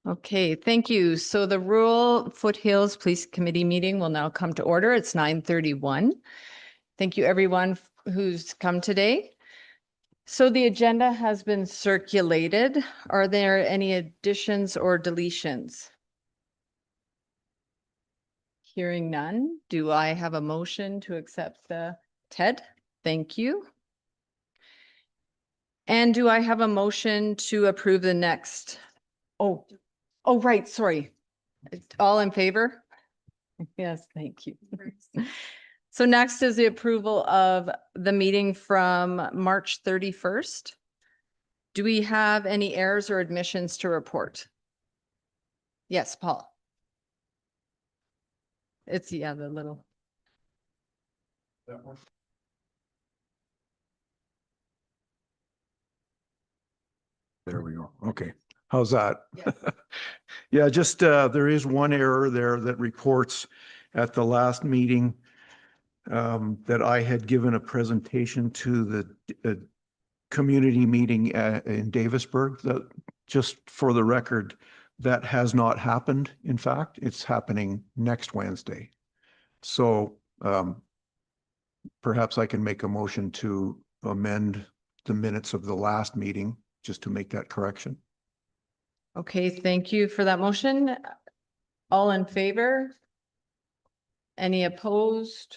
Okay, thank you. So the Rural Foothills Police Committee meeting will now come to order. It's 9:31. Thank you, everyone who's come today. So the agenda has been circulated. Are there any additions or deletions? Hearing none, do I have a motion to accept the Ted? Thank you. And do I have a motion to approve the next? Oh, right, sorry. All in favor? Yes, thank you. So next is the approval of the meeting from March 31st. Do we have any errors or admissions to report? Yes, Paul. It's, the little. That one. There we go. Okay. How's that? Yes. Yeah, just there is one error there that reports at the last meeting that I had given a presentation to the community meeting in Davisburg. That, just for the record, that has not happened. In fact, it's happening next Wednesday. So perhaps I can make a motion to amend the minutes of the last meeting just to make that correction. Okay, thank you for that motion. All in favor? Any opposed?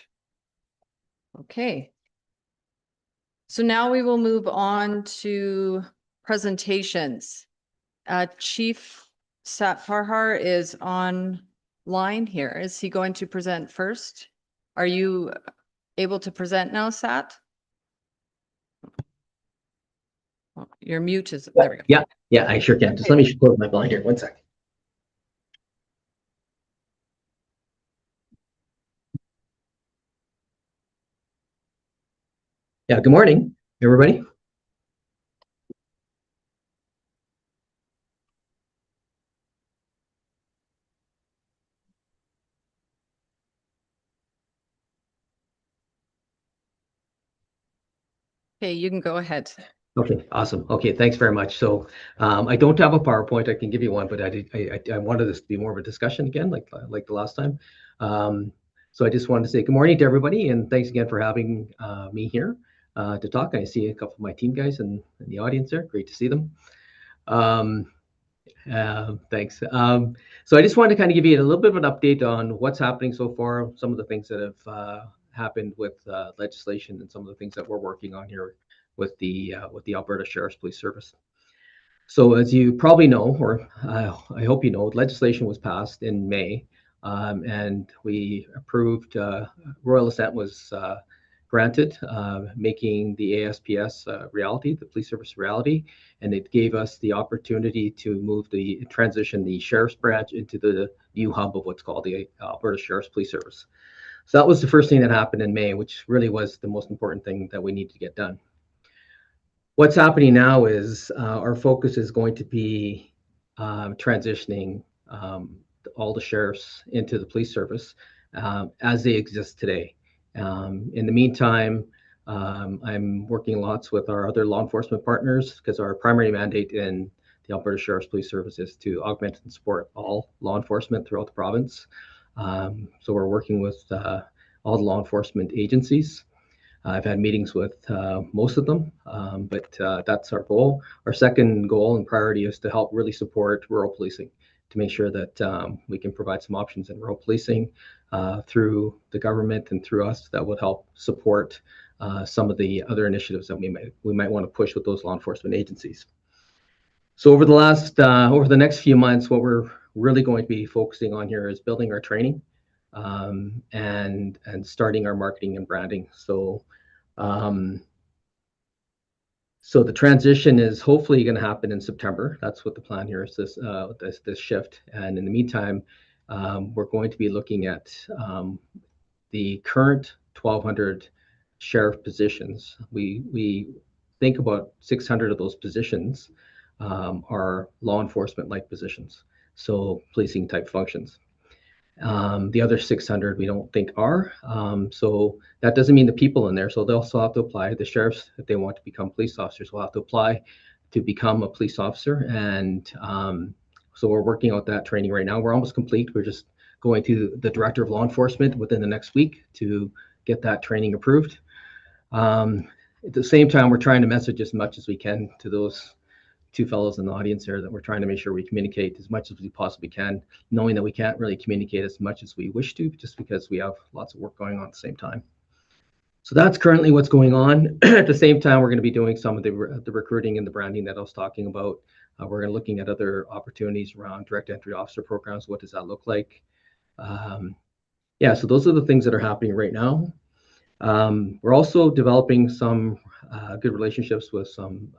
Okay. So now we will move on to presentations. Chief Sat Farhar is online here. Is he going to present first? Are you able to present now, Sat? Oh, your mute is, there we go. Yeah, I sure can. Just let me close my blind here. 1 second. Yeah, good morning, everybody. Okay, you can go ahead. Okay, awesome. Okay, thanks very much. So I don't have a PowerPoint. I can give you one, but I wanted this to be more of a discussion again, like the last time. So I just wanted to say good morning to everybody, and thanks again for having me here to talk. I see a couple of my team guys in the audience there. Great to see them. Thanks. So I just wanted to kind of give you a little bit of an update on what's happening so far, some of the things that have happened with legislation, and some of the things that we're working on here with the Alberta Sheriff's Police Service. So as you probably know, or I hope you know, legislation was passed in May, and we approved, royal assent was granted, making the ASPS reality, the police service reality, and it gave us the opportunity to transition the Sheriff's Branch into the new hub of what's called the Alberta Sheriff's Police Service. So that was the first thing that happened in May, which really was the most important thing that we needed to get done. What's happening now is our focus is going to be transitioning all the sheriffs into the police service as they exist today. In the meantime, I'm working lots with our other law enforcement partners, because our primary mandate in the Alberta Sheriff's Police Service is to augment and support all law enforcement throughout the province. So we're working with all the law enforcement agencies. I've had meetings with most of them, but that's our goal. Our second goal and priority is to help really support rural policing, to make sure that we can provide some options in rural policing through the government and through us that would help support some of the other initiatives that we might want to push with those law enforcement agencies. So over the next few months, what we're really going to be focusing on here is building our training and starting our marketing and branding. So the transition is hopefully going to happen in September. That's what the plan here is, this shift. And in the meantime, we're going to be looking at the current 1,200 sheriff positions. We think about 600 of those positions are law enforcement-like positions, so policing type functions. The other 600 we don't think are. So that doesn't mean the people in there. So they'll still have to apply. The sheriffs, if they want to become police officers, will have to apply to become a police officer. And So we're working out that training right now. We're almost complete. We're just going to the director of law enforcement within the next week to get that training approved. At the same time, we're trying to message as much as we can to those two fellows in the audience here, that we're trying to make sure we communicate as much as we possibly can, knowing that we can't really communicate as much as we wish to, just because we have lots of work going on at the same time. So that's currently what's going on. At the same time, we're going to be doing some of the recruiting and the branding that I was talking about. We're looking at other opportunities around direct entry officer programs. What does that look like? Yeah, so those are the things that are happening right now. We're also developing some good relationships with some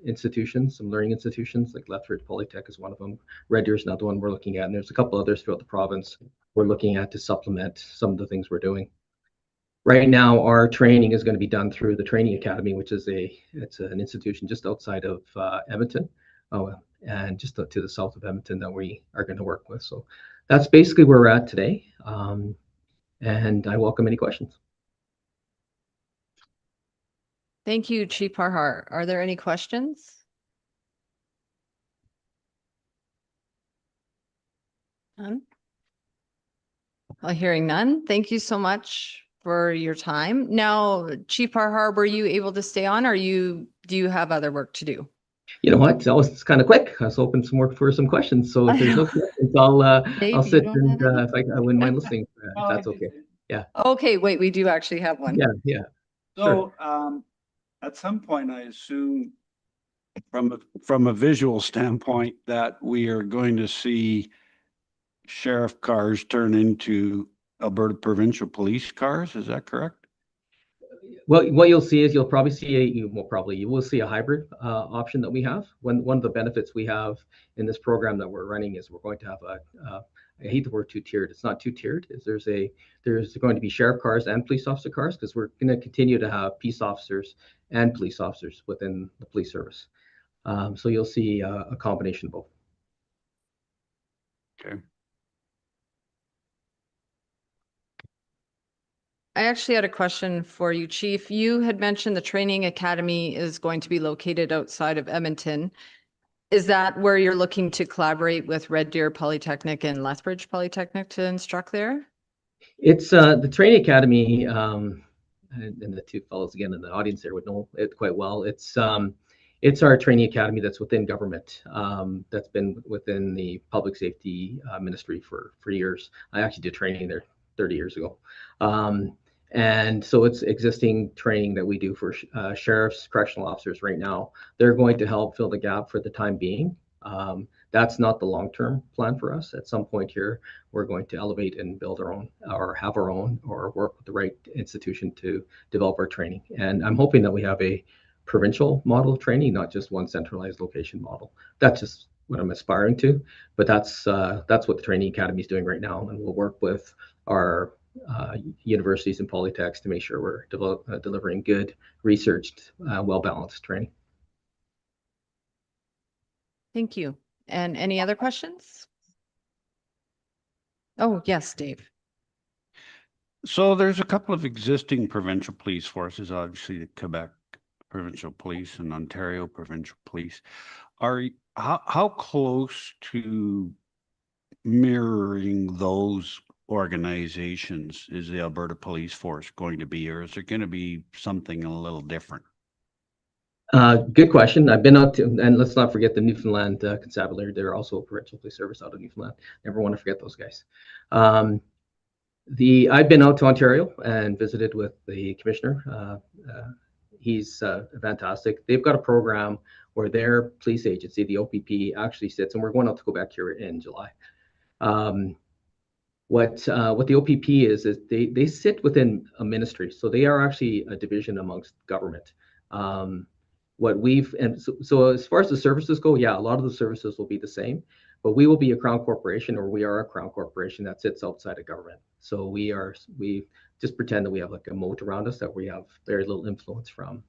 institutions, some learning institutions, like Lethbridge Polytech is one of them. Red Deer is another one we're looking at, and there's a couple others throughout the province we're looking at to supplement some of the things we're doing. Right now, our training is going to be done through the Training Academy, which is it's an institution just outside of Edmonton, and just to the south of Edmonton that we are going to work with. So that's basically where we're at today, and I welcome any questions. Thank you, Chief Parhar. Are there any questions? None? Well, hearing none, thank you so much for your time. Now, Chief Parhar, were you able to stay on, or do you have other work to do? You know what? That was kind of quick. I was hoping for some questions. So if there's no questions, I'll sit and if I wouldn't mind listening. If that's okay. Yeah. Okay, wait, we do actually have one. Yeah. So at some point, I assume from a visual standpoint that we are going to see sheriff cars turn into Alberta provincial police cars. Is that correct? Well, what you'll see is you will see a hybrid option that we have. One of the benefits we have in this program that we're running is we're going to have I hate the word two-tiered. It's not two-tiered. There's going to be sheriff cars and police officer cars, because we're going to continue to have peace officers and police officers within the police service. So you'll see a combination of both. Okay. I actually had a question for you, Chief. You had mentioned the Training Academy is going to be located outside of Edmonton. Is that where you're looking to collaborate with Red Deer Polytechnic and Lethbridge Polytechnic to instruct there? It's the Training Academy, and the two fellows again in the audience there would know it quite well. It's our training academy that's within government, that's been within the public safety ministry for years. I actually did training there 30 years ago. And so it's existing training that we do for sheriffs, correctional officers right now. They're going to help fill the gap for the time being. That's not the long-term plan for us. At some point here, we're going to elevate and build our own, or have our own, or work with the right institution to develop our training. And I'm hoping that we have a provincial model of training, not just one centralized location model. That's just what I'm aspiring to. But that's what the Training Academy is doing right now, and we'll work with our universities and polytechs to make sure we're delivering good, researched, well-balanced training. Thank you. And any other questions? Oh, yes, Dave. So there's a couple of existing provincial police forces, obviously the Quebec Provincial Police and Ontario Provincial Police. How close to mirroring those organizations is the Alberta Police Force going to be, or is there going to be something a little different? Good question. I've been out to, and let's not forget the Newfoundland Constabulary. They're also a provincial police service out of Newfoundland. Never want to forget those guys. I've been out to Ontario and visited with the commissioner. He's fantastic. They've got a program where their police agency, the OPP, actually sits, and we're going out to Quebec here in July. What the OPP is they sit within a ministry, so they are actually a division amongst government. So as far as the services go, yeah, a lot of the services will be the same, but we will be a crown corporation, or we are a crown corporation that sits outside of government. So we just pretend that we have like a moat around us, that we have very little influence from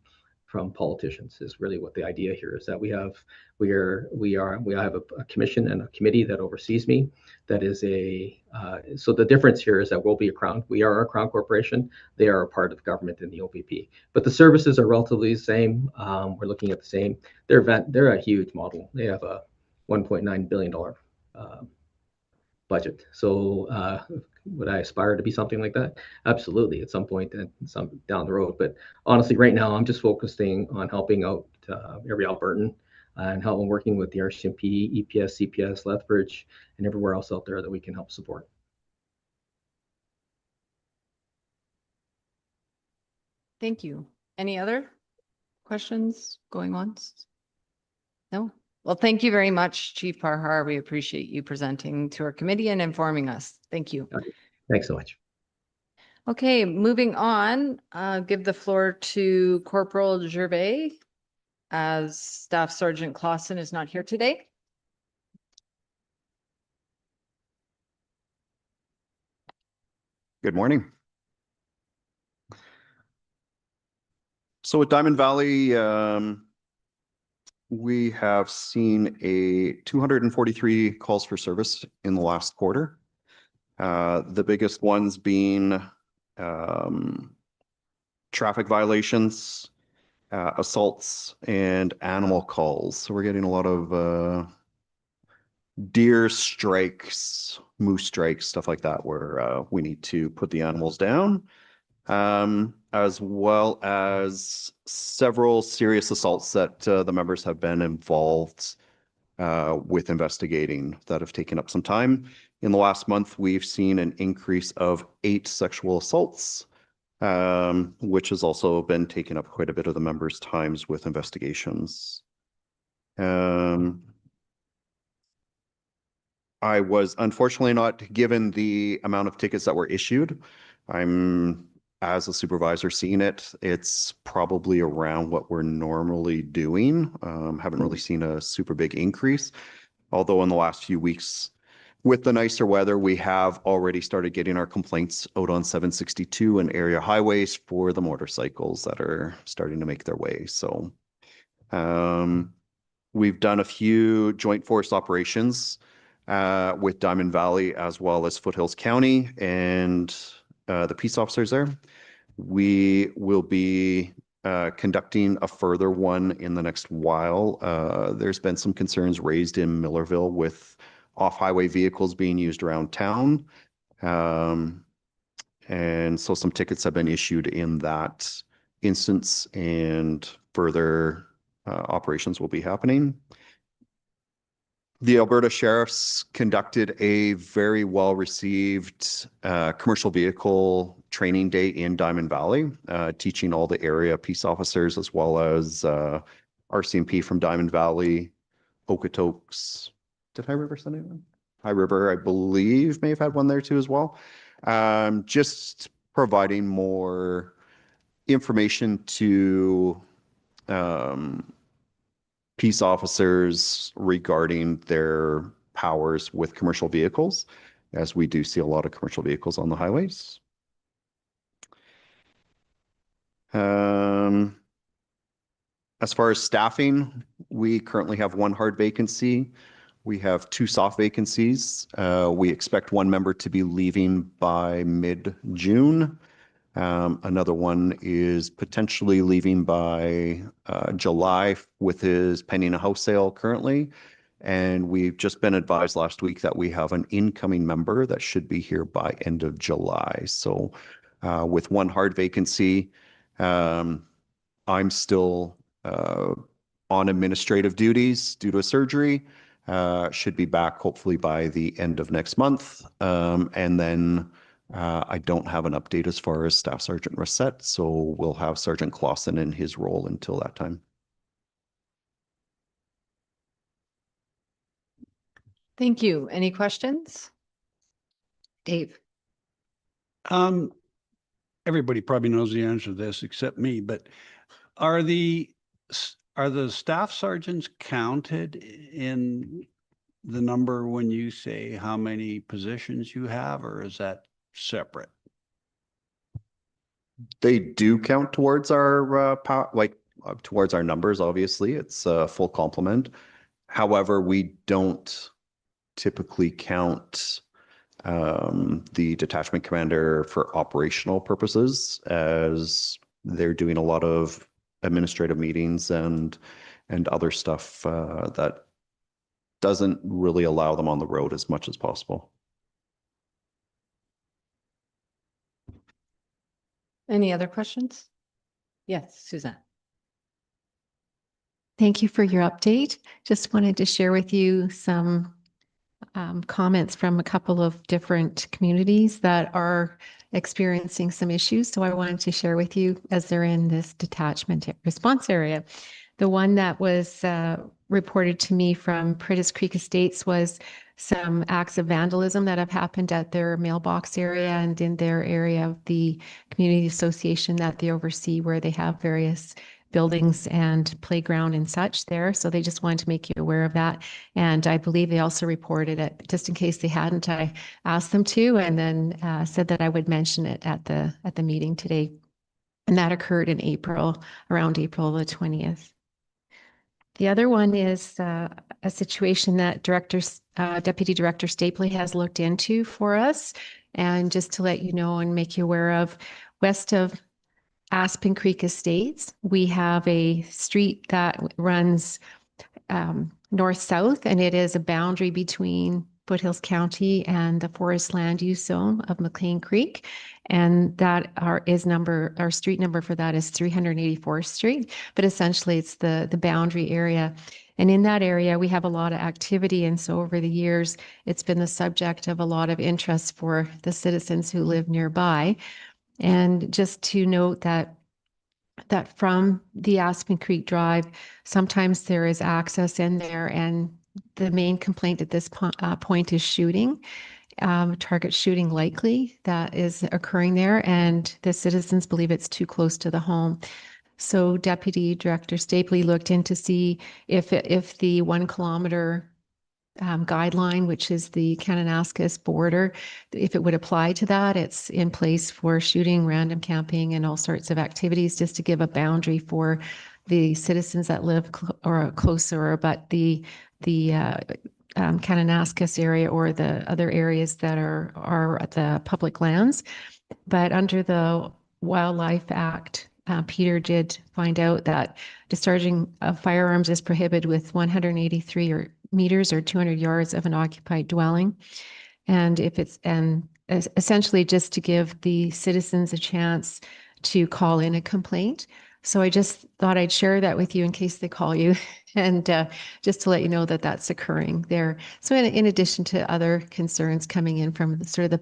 politicians, is really what the idea here is. That we have a commission and a committee that oversees me. That is so the difference here is that we are a crown corporation. They are a part of government in the OPP, but the services are relatively the same. We're looking at the same. They're a huge model. They have a $1.9 billion budget. So would I aspire to be something like that? Absolutely, at some point and some down the road. But honestly, right now, I'm just focusing on helping out every Albertan and how I'm working with the RCMP, EPS, CPS, Lethbridge, and everywhere else out there that we can help support. Thank you. Any other questions going on? No? Well, thank you very much, Chief Parhar. We appreciate you presenting to our committee and informing us. Thank you. Thanks so much. Okay, moving on, give the floor to Corporal Gervais, as Staff Sergeant Clausen is not here today. Good morning. So with Diamond Valley, we have seen a 243 calls for service in the last quarter. The biggest ones being traffic violations, assaults, and animal calls. So we're getting a lot of deer strikes, moose strikes, stuff like that, where we need to put the animals down. As well as several serious assaults that the members have been involved with investigating that have taken up some time. In the last month, we've seen an increase of 8 sexual assaults, which has also been taking up quite a bit of the members' times with investigations. I was unfortunately not given the amount of tickets that were issued. As a supervisor seeing it, it's probably around what we're normally doing. Haven't really seen a super big increase. Although in the last few weeks, with the nicer weather, we have already started getting our complaints out on 762 and area highways for the motorcycles that are starting to make their way. So we've done a few joint force operations with Diamond Valley as well as Foothills County and the peace officers there. We will be conducting a further one in the next while. There's been some concerns raised in Millerville with off-highway vehicles being used around town. And so some tickets have been issued in that instance, and further operations will be happening. The Alberta Sheriffs conducted a very well-received commercial vehicle training day in Diamond Valley, teaching all the area peace officers as well as RCMP from Diamond Valley, Okotoks. Did High River send anyone? High River, I believe, may have had one there too as well. Just providing more information to peace officers regarding their powers with commercial vehicles, as we do see a lot of commercial vehicles on the highways. As far as staffing, we currently have 1 hard vacancy. We have 2 soft vacancies. We expect 1 member to be leaving by mid-June. Another one is potentially leaving by July with his pending a house sale currently. And we've just been advised last week that we have an incoming member that should be here by end of July. So with 1 hard vacancy, I'm still on administrative duties due to a surgery. Should be back hopefully by the end of next month. And then I don't have an update as far as Staff Sergeant Rossett, so we'll have Sergeant Clausen in his role until that time. Thank you. Any questions? Dave? Everybody probably knows the answer to this except me, but are the staff sergeants counted in the number when you say how many positions you have, or is that separate? They do count towards our towards our numbers. Obviously, it's a full complement. However, we don't typically count the detachment commander for operational purposes, as they're doing a lot of administrative meetings and other stuff that doesn't really allow them on the road as much as possible. Any other questions? Yes, Suzanne. Thank you for your update. Just wanted to share with you some comments from a couple of different communities that are experiencing some issues. So I wanted to share with you as they're in this detachment response area. The one that was reported to me from Pritis Creek Estates was some acts of vandalism that have happened at their mailbox area and in their area of the community association that they oversee, where they have various buildings and playground and such there. So they just wanted to make you aware of that. And I believe they also reported it, just in case they hadn't. I asked them to, and then said that I would mention it at the meeting today. And that occurred in April, around April the 20th. The other one is a situation that Deputy Director Stapley has looked into for us. And just to let you know and make you aware of, west of Aspen Creek Estates, we have a street that runs north-south, and it is a boundary between Foothills County and the forest land use zone of McLean Creek. And that our street number for that is 384th Street, but essentially it's the boundary area. And in that area, we have a lot of activity. And so over the years, it's been the subject of a lot of interest for the citizens who live nearby. And just to note that from the Aspen Creek Drive, sometimes there is access in there, and the main complaint at this point is shooting, target shooting likely that is occurring there, and the citizens believe it's too close to the home. So Deputy Director Stapley looked in to see if the 1 kilometer guideline, which is the Kananaskis border, if it would apply to that. It's in place for shooting, random camping, and all sorts of activities, just to give a boundary for the citizens that live closer, but the Kananaskis area or the other areas that are at the public lands. But under the Wildlife Act, Peter did find out that discharging of firearms is prohibited with 183 meters or 200 yards of an occupied dwelling. And essentially just to give the citizens a chance to call in a complaint. So I just thought I'd share that with you in case they call you, and just to let you know that that's occurring there. So in addition to other concerns coming in from sort of the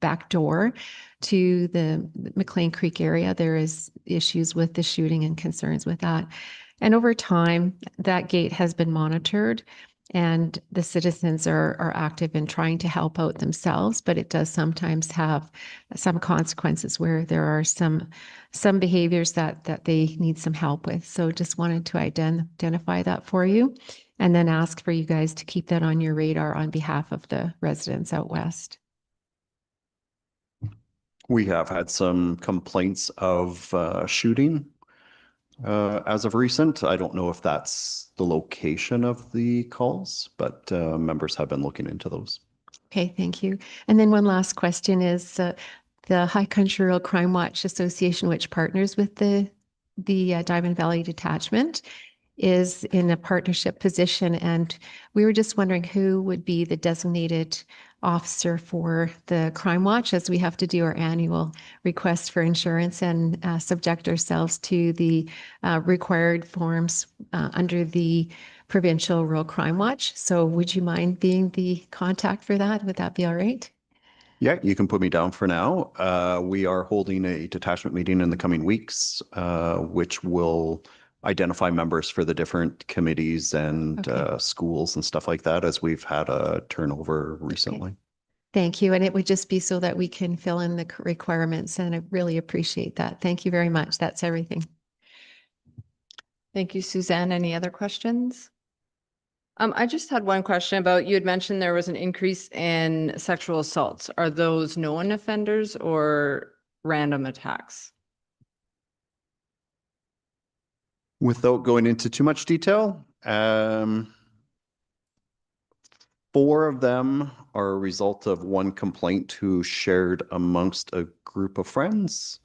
back door to the McLean Creek area, there is issues with the shooting and concerns with that. And over time, that gate has been monitored, and the citizens are active in trying to help out themselves, but it does sometimes have some consequences where there are some behaviors that they need some help with. So just wanted to identify that for you, and then ask for you guys to keep that on your radar on behalf of the residents out west. We have had some complaints of shooting as of recent. I don't know if that's the location of the calls, but members have been looking into those. Okay, thank you. And then one last question is the High Country Rural Crime Watch Association, which partners with the Diamond Valley Detachment, is in a partnership position. And we were just wondering who would be the designated officer for the Crime Watch, as we have to do our annual request for insurance and subject ourselves to the required forms under the Provincial Rural Crime Watch. So would you mind being the contact for that? Would that be all right? Yeah, you can put me down for now. We are holding a detachment meeting in the coming weeks, which will identify members for the different committees and Okay. schools and stuff like that, as we've had a turnover recently. Thank you. And it would just be so that we can fill in the requirements, and I really appreciate that. Thank you very much. That's everything. Thank you, Suzanne. Any other questions? I just had one question about, you had mentioned there was an increase in sexual assaults. Are those known offenders or random attacks? Without going into too much detail, 4 of them are a result of one complaint who shared amongst a group of friends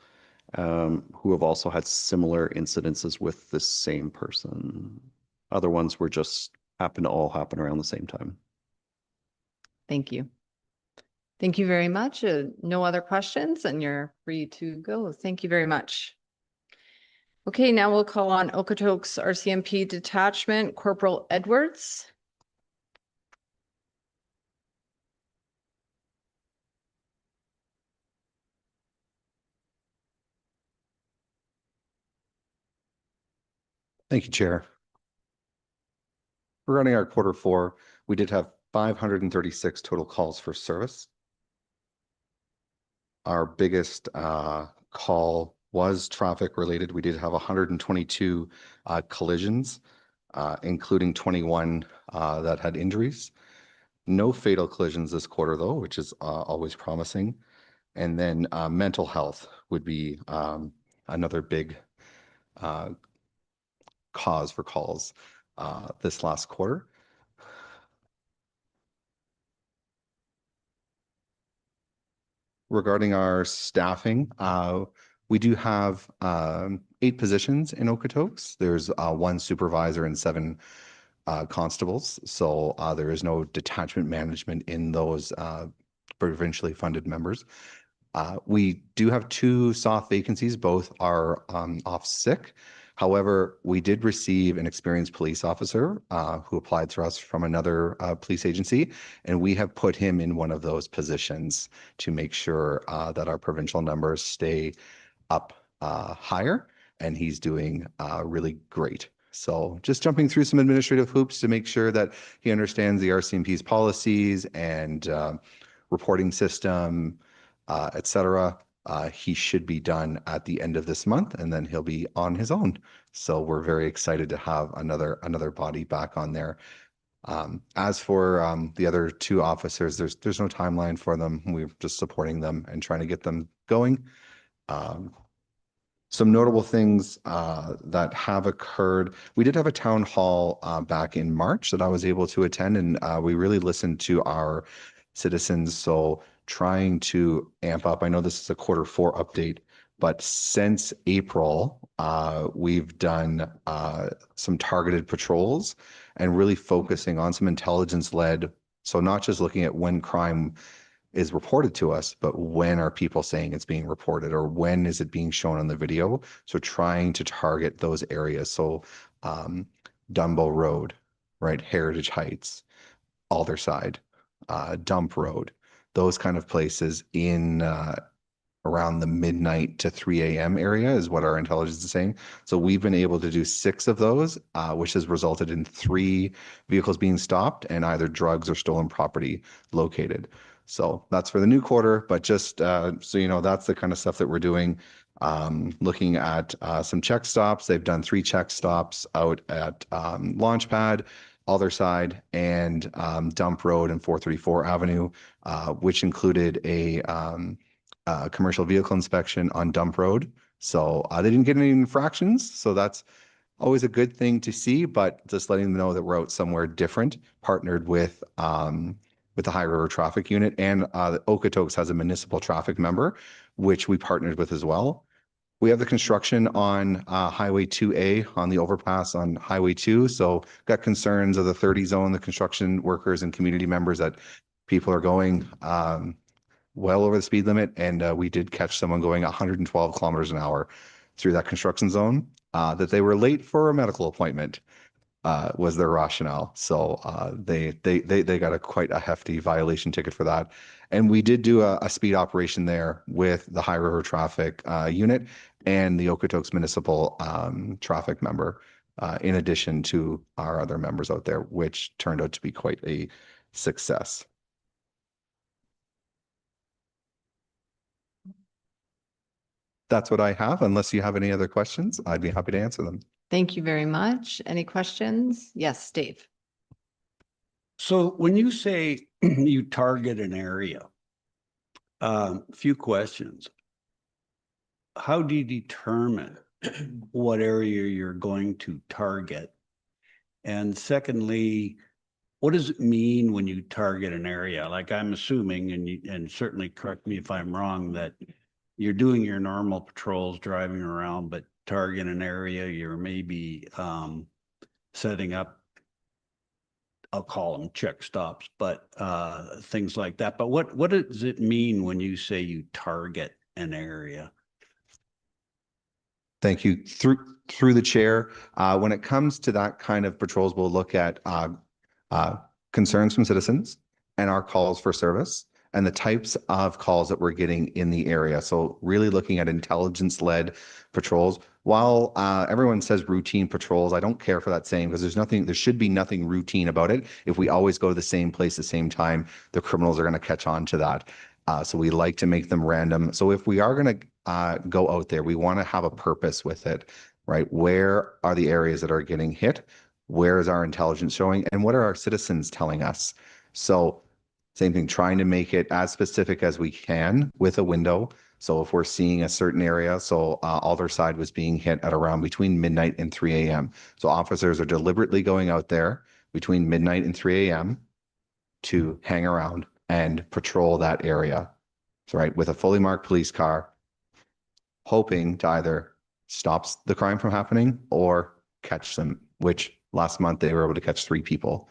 who have also had similar incidences with the same person. Other ones were just happen to all happen around the same time. Thank you. Thank you very much. No other questions and you're free to go. Thank you very much. Okay, now we'll call on Okotoks RCMP Detachment Corporal Edwards. Thank you, Chair. Regarding our Q4, we did have 536 total calls for service. Our biggest call was traffic related. We did have 122 collisions, including 21 that had injuries. No fatal collisions this quarter though, which is always promising. And then mental health would be another big cause for calls this last quarter. Regarding our staffing, we do have 8 positions in Okotoks. There's 1 supervisor and 7 constables. So there is no detachment management in those provincially funded members. We do have 2 soft vacancies. Both are off sick. However, we did receive an experienced police officer who applied to us from another police agency, and we have put him in one of those positions to make sure that our provincial numbers stay up higher, and he's doing really great. So just jumping through some administrative hoops to make sure that he understands the RCMP's policies and reporting system, etc. He should be done at the end of this month, and then he'll be on his own. So we're very excited to have another body back on there. As for the other 2 officers, there's no timeline for them. We're just supporting them and trying to get them going. Some notable things that have occurred. We did have a town hall back in March that I was able to attend, and we really listened to our citizens. So trying to amp up. I know this is a Q4 update, but since April, we've done some targeted patrols and really focusing on some intelligence-led. So not just looking at when crime is reported to us, but when are people saying it's being reported, or when is it being shown on the video? So trying to target those areas. So Dumbo Road, right? Heritage Heights, Alderside, Dump Road, those kind of places in around the midnight to 3 a.m. area is what our intelligence is saying. So we've been able to do 6 of those, which has resulted in 3 vehicles being stopped and either drugs or stolen property located. So that's for the new quarter, but just so you know, that's the kind of stuff that we're doing. Looking at some check stops. They've done 3 check stops out at Launchpad, Alderside, and Dump Road and 434 Avenue, which included a commercial vehicle inspection on Dump Road. So they didn't get any infractions. So that's always a good thing to see, but just letting them know that we're out somewhere different, partnered with the High River Traffic Unit, and Okotoks has a municipal traffic member, which we partnered with as well. We have the construction on Highway 2A on the overpass on Highway 2. So got concerns of the 30 zone, the construction workers and community members that people are going well over the speed limit. And we did catch someone going 112 kilometers an hour through that construction zone, that they were late for a medical appointment. Was their rationale. So they got quite a hefty violation ticket for that. And we did do a speed operation there with the High River Traffic Unit and the Okotoks Municipal Traffic member, in addition to our other members out there, which turned out to be quite a success. That's what I have. Unless you have any other questions, I'd be happy to answer them. Thank you very much. Any questions? Yes, Dave. So when you say you target an area, few questions. How do you determine what area you're going to target? And secondly, what does it mean when you target an area? Like, I'm assuming, and certainly correct me if I'm wrong, that you're doing your normal patrols, driving around, but target an area, you're maybe setting up I'll call them check stops, but things like that. But what does it mean when you say you target an area? Thank you. Through the chair, when it comes to that kind of patrols, we'll look at concerns from citizens and our calls for service and the types of calls that we're getting in the area. So really looking at intelligence-led patrols. While everyone says routine patrols, I don't care for that saying because there should be nothing routine about it. If we always go to the same place, the same time, the criminals are going to catch on to that. So we like to make them random. So if we are going to go out there, we want to have a purpose with it, right? Where are the areas that are getting hit? Where is our intelligence showing? And what are our citizens telling us? So same thing, trying to make it as specific as we can with a window. So if we're seeing a certain area, so Alderside was being hit at around between midnight and 3 a.m. So officers are deliberately going out there between midnight and 3 a.m. to hang around and patrol that area, so, right, with a fully marked police car, hoping to either stop the crime from happening or catch them, which last month they were able to catch 3 people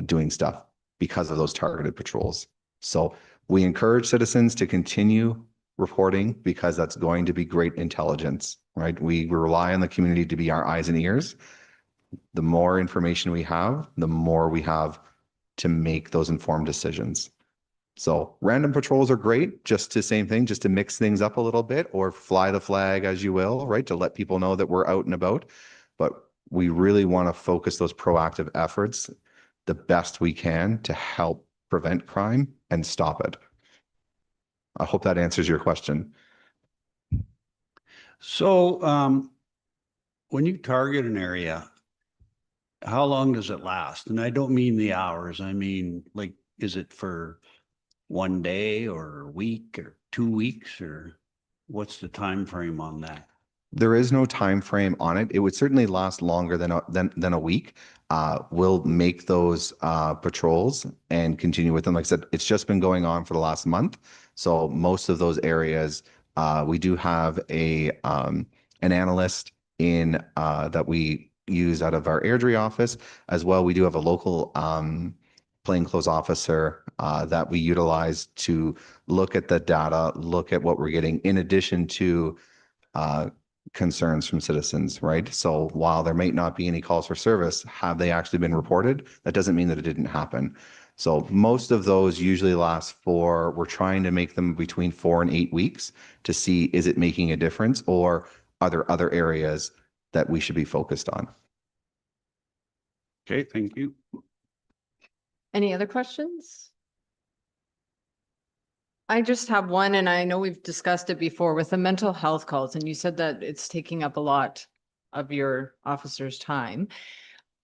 doing stuff because of those targeted patrols. So we encourage citizens to continue reporting because that's going to be great intelligence, right? We rely on the community to be our eyes and ears. The more information we have, the more we have to make those informed decisions. So random patrols are great, just to mix things up a little bit or fly the flag as you will, right? To let people know that we're out and about. But we really want to focus those proactive efforts the best we can to help prevent crime and stop it. I hope that answers your question. So when you target an area, how long does it last? And I don't mean the hours. I mean, like, is it for one day or a week or 2 weeks, or what's the time frame on that? There is no time frame on it. It would certainly last longer than a week. We'll make those patrols and continue with them. Like I said, it's just been going on for the last month. So most of those areas, we do have an analyst in that we use out of our Airdrie office as well. We do have a local plainclothes officer that we utilize to look at the data, look at what we're getting, in addition to concerns from citizens, right? So while there might not be any calls for service, have they actually been reported? That doesn't mean that it didn't happen. So most of those usually last we're trying to make them between 4 and 8 weeks to see, is it making a difference, or are there other areas that we should be focused on? Okay, thank you. Any other questions? I just have one, and I know we've discussed it before with the mental health calls, and you said that it's taking up a lot of your officer's time.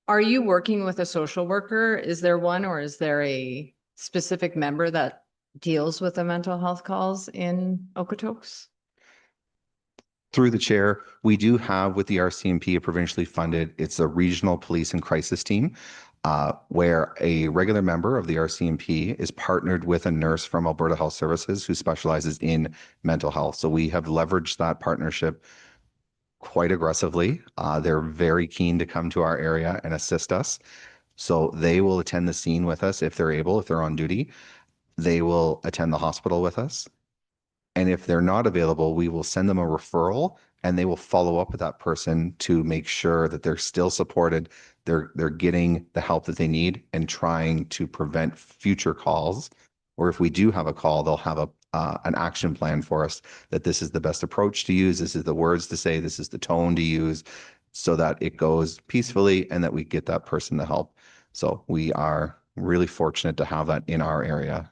Are you working with a social worker? Is there one, or is there a specific member that deals with the mental health calls in Okotoks? Through the chair, we do have with the RCMP a provincially funded, it's a regional police and crisis team, where a regular member of the RCMP is partnered with a nurse from Alberta Health Services who specializes in mental health. So we have leveraged that partnership quite aggressively. They're very keen to come to our area and assist us. So they will attend the scene with us if they're able, if they're on duty. They will attend the hospital with us. And if they're not available, we will send them a referral and they will follow up with that person to make sure that they're still supported, they're getting the help that they need and trying to prevent future calls. Or if we do have a call, they'll have an action plan for us that this is the best approach to use, this is the words to say, this is the tone to use, so that it goes peacefully and that we get that person the help. So we are really fortunate to have that in our area.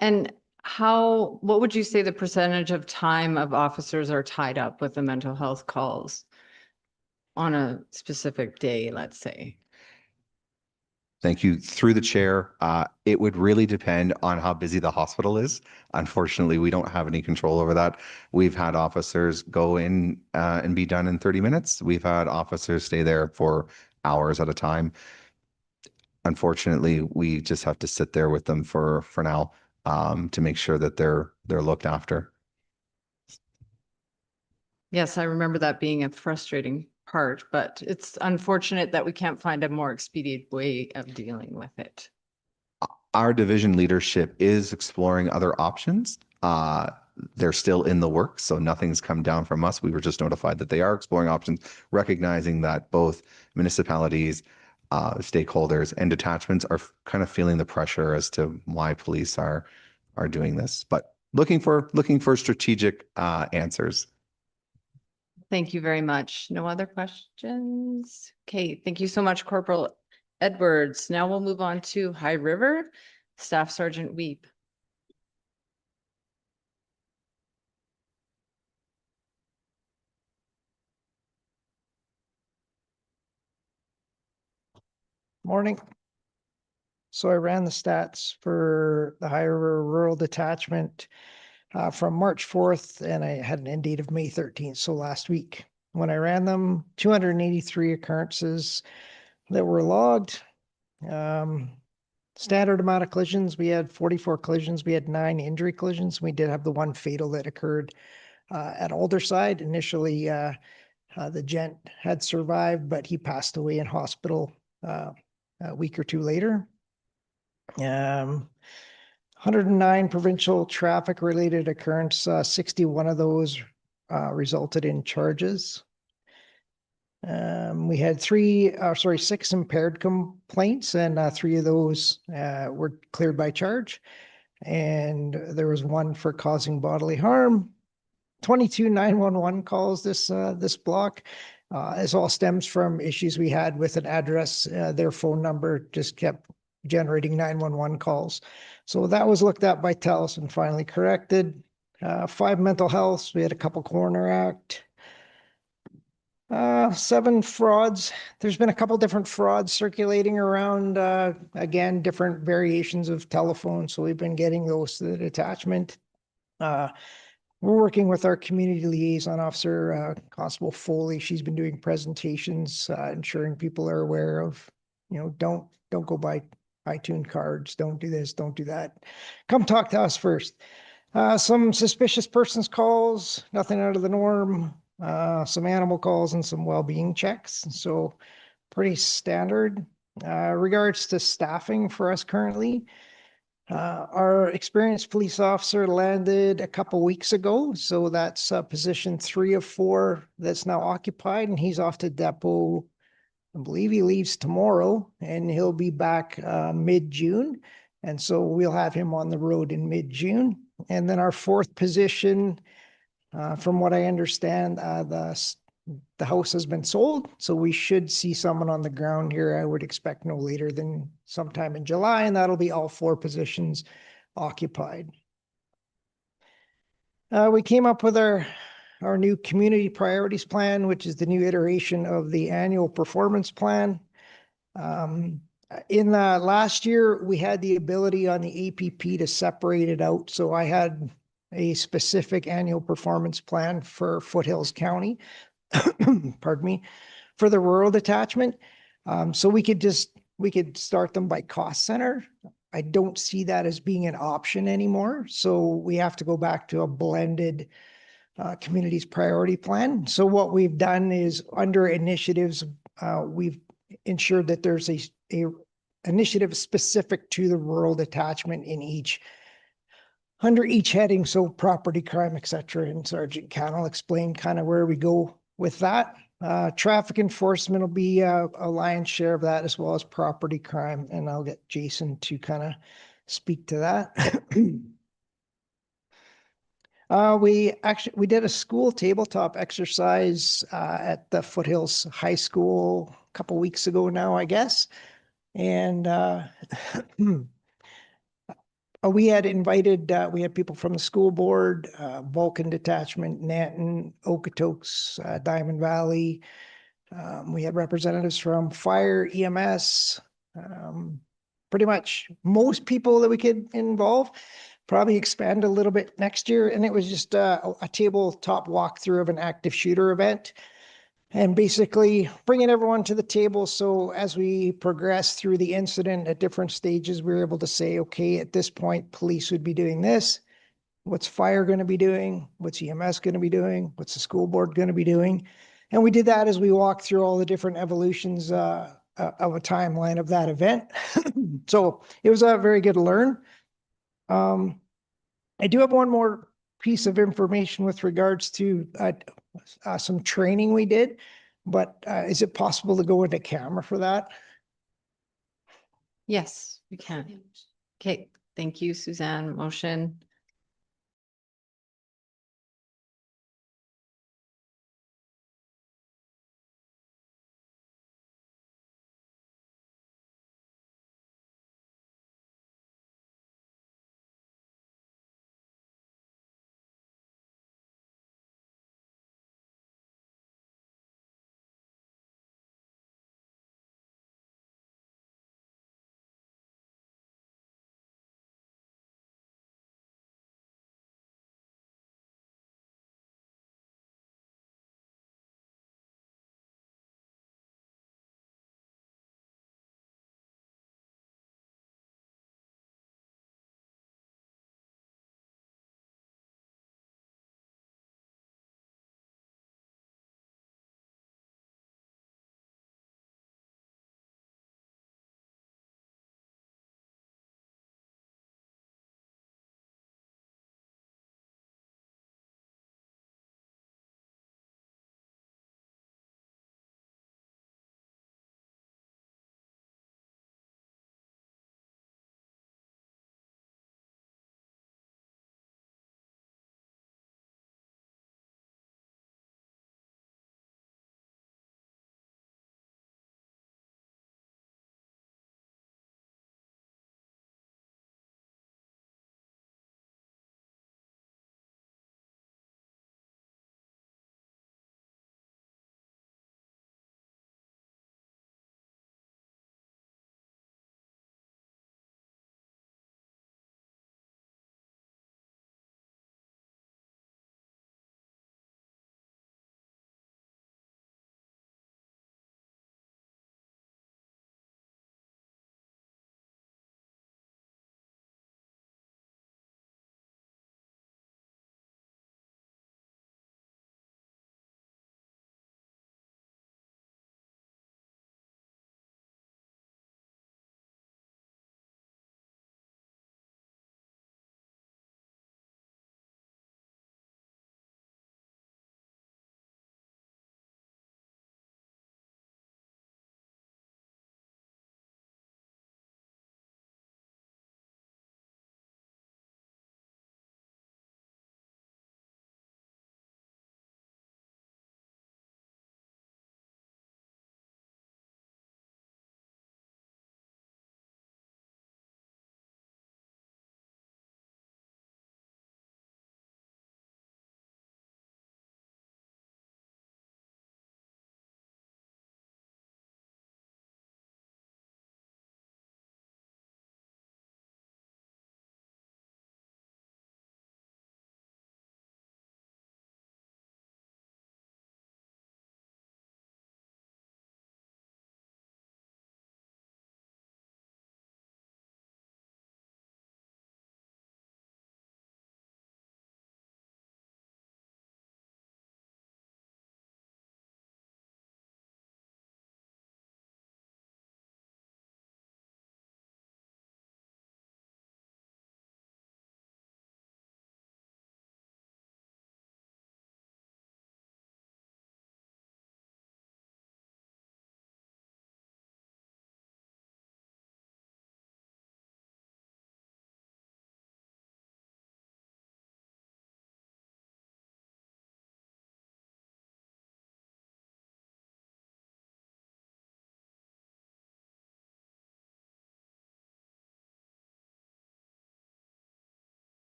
And what would you say the percentage of time of officers are tied up with the mental health calls on a specific day, let's say? Thank you. Through the chair, it would really depend on how busy the hospital is. Unfortunately, we don't have any control over that. We've had officers go in and be done in 30 minutes. We've had officers stay there for hours at a time. Unfortunately, we just have to sit there with them for now to make sure that they're looked after. Yes, I remember that being a frustrating part, but it's unfortunate that we can't find a more expedient way of dealing with it. Our division leadership is exploring other options. They're still in the works, so nothing's come down from us. We were just notified that they are exploring options, recognizing that both municipalities, stakeholders, and detachments are kind of feeling the pressure as to why police are doing this. But looking for strategic answers. Thank you very much. No other questions? Okay, thank you so much, Corporal Edwards. Now we'll move on to High River, Staff Sergeant Weep. Morning. So I ran the stats for the High River Rural Detachment from March 4th, and I had an end date of May 13th, so last week. When I ran them, 283 occurrences that were logged. Standard amount of collisions, we had 44 collisions. We had 9 injury collisions. We did have the one fatal that occurred at Alderside. Initially, the gent had survived, but he passed away in hospital a week or two later. 109 provincial traffic related occurrence, 61 of those resulted in charges. We had 6 impaired complaints, and 3 of those were cleared by charge. And there was 1 for causing bodily harm. 22 911 calls this block. This all stems from issues we had with an address. Their phone number just kept generating 911 calls. So that was looked at by TELUS and finally corrected. 5 mental health. We had a couple Coroner Act. 7 frauds. There's been a couple different frauds circulating around, again, different variations of telephone. So we've been getting those to the detachment. We're working with our community liaison officer, Constable Foley. She's been doing presentations, ensuring people are aware of, don't go buy iTunes cards. Don't do this, don't do that. Come talk to us first. Some suspicious persons calls, nothing out of the norm. Some animal calls and some well-being checks. So pretty standard. Regards to staffing for us currently, our experienced police officer landed a couple weeks ago. So that's position 3 of 4 that's now occupied, and he's off to depot. I believe he leaves tomorrow, and he'll be back mid-June. And so we'll have him on the road in mid-June. And then our 4th position, from what I understand, the house has been sold. So we should see someone on the ground here. I would expect no later than sometime in July, and that'll be all 4 positions occupied. We came up with our new community priorities plan, which is the new iteration of the annual performance plan. In last year, we had the ability on the APP to separate it out. So I had a specific annual performance plan for Foothills County, pardon me, for the rural detachment. So we could start them by cost center. I don't see that as being an option anymore. So we have to go back to a blended communities priority plan. So what we've done is under initiatives, we've ensured that there's a initiative specific to the rural detachment under each heading. So property crime, et cetera. And Sergeant Cannell explained kind of where we go with that. Traffic enforcement will be a lion's share of that, as well as property crime. And I'll get Jason to kind of speak to that. We did a school tabletop exercise at the Foothills High School a couple weeks ago now, I guess. And we had invited, we had people from the school board, Vulcan Detachment, Nanton, Okotoks, Diamond Valley. We had representatives from fire, EMS, pretty much most people that we could involve. Probably expand a little bit next year. And it was just a tabletop walkthrough of an active shooter event. And basically bringing everyone to the table. So as we progress through the incident at different stages, we were able to say, okay, at this point, police would be doing this. What's fire going to be doing? What's EMS going to be doing? What's the school board going to be doing? And we did that as we walked through all the different evolutions of a timeline of that event. So it was a very good learn. I do have one more piece of information with regards to some training we did, but is it possible to go into camera for that? Yes, we can. Okay, thank you, Suzanne. Motion.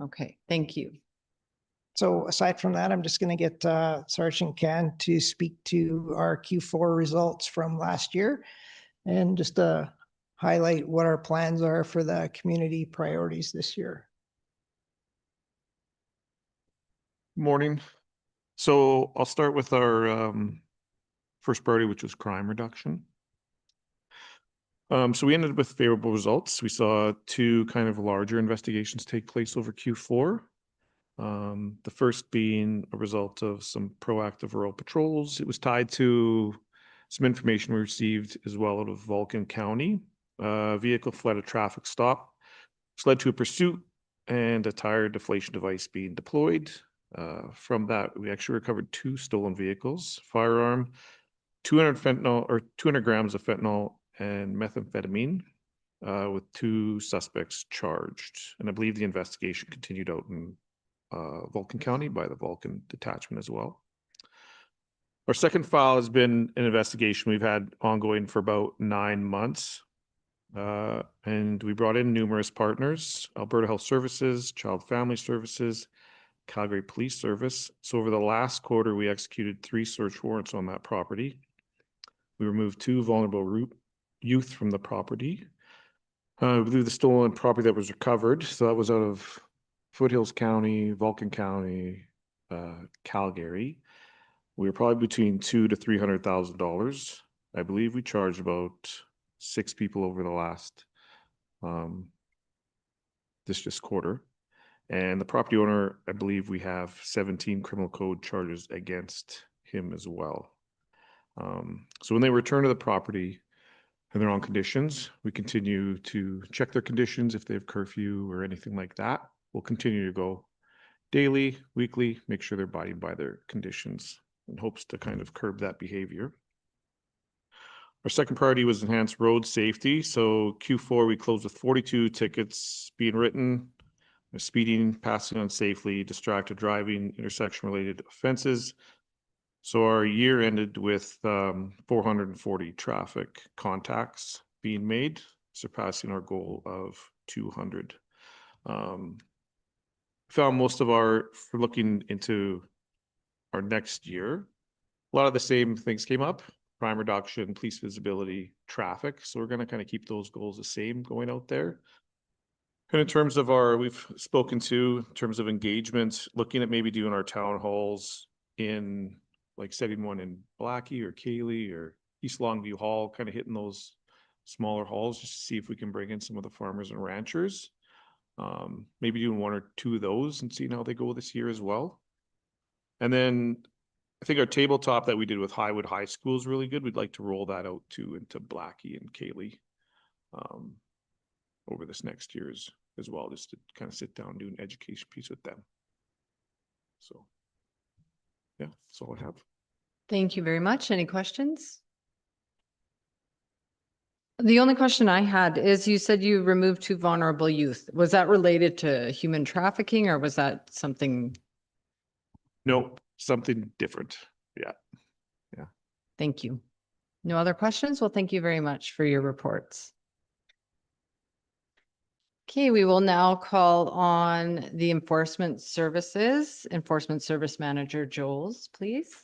Okay, thank you. So aside from that, I'm just going to get Sergeant Can to speak to our Q4 results from last year and just highlight what our plans are for the community priorities this year. Morning. So I'll start with our first priority, which was crime reduction. So we ended with favorable results. We saw two kind of larger investigations take place over Q4. The first being a result of some proactive rural patrols. It was tied to some information we received as well out of Vulcan County. A vehicle fled a traffic stop, which led to a pursuit and a tire deflation device being deployed. From that, we actually recovered 2 stolen vehicles, firearm, 200 grams of fentanyl and methamphetamine, with 2 suspects charged. And I believe the investigation continued out in Vulcan County by the Vulcan detachment as well. Our second file has been an investigation we've had ongoing for about 9 months. And we brought in numerous partners, Alberta Health Services, Child Family Services, Calgary Police Service. So over the last quarter, we executed 3 search warrants on that property. We removed 2 vulnerable youth from the property. We believe the stolen property that was recovered, so that was out of Foothills County, Vulcan County, Calgary. We were probably between $200,000 to $300,000. I believe we charged about 6 people over the last this quarter. And the property owner, I believe we have 17 criminal code charges against him as well. So when they return to the property and they're on conditions, we continue to check their conditions if they have curfew or anything like that. We'll continue to go daily, weekly, make sure they're abiding by their conditions in hopes to kind of curb that behavior. Our second priority was enhanced road safety. So Q4, we closed with 42 tickets being written, speeding, passing unsafely, distracted driving, intersection-related offenses. So our year ended with 440 traffic contacts being made, surpassing our goal of 200. Found most of for looking into our next year, a lot of the same things came up: crime reduction, police visibility, traffic. So we're going to kind of keep those goals the same going out there. And in terms of we've spoken to, in terms of engagement, looking at maybe doing our town halls in, like setting one in Blackie or Cayley or East Longview Hall, kind of hitting those smaller halls just to see if we can bring in some of the farmers and ranchers. Maybe doing 1 or 2 of those and seeing how they go this year as well. And then I think our tabletop that we did with Highwood High School is really good. We'd like to roll that out too into Blackie and Cayley over this next year as well, just to kind of sit down and do an education piece with them. So yeah, that's all I have. Thank you very much. Any questions? The only question I had is, you said you removed 2 vulnerable youth. Was that related to human trafficking or was that something? No, something different. Yeah. Thank you. No other questions? Well, thank you very much for your reports. Okay, we will now call on the Enforcement Service Manager, Joels, please.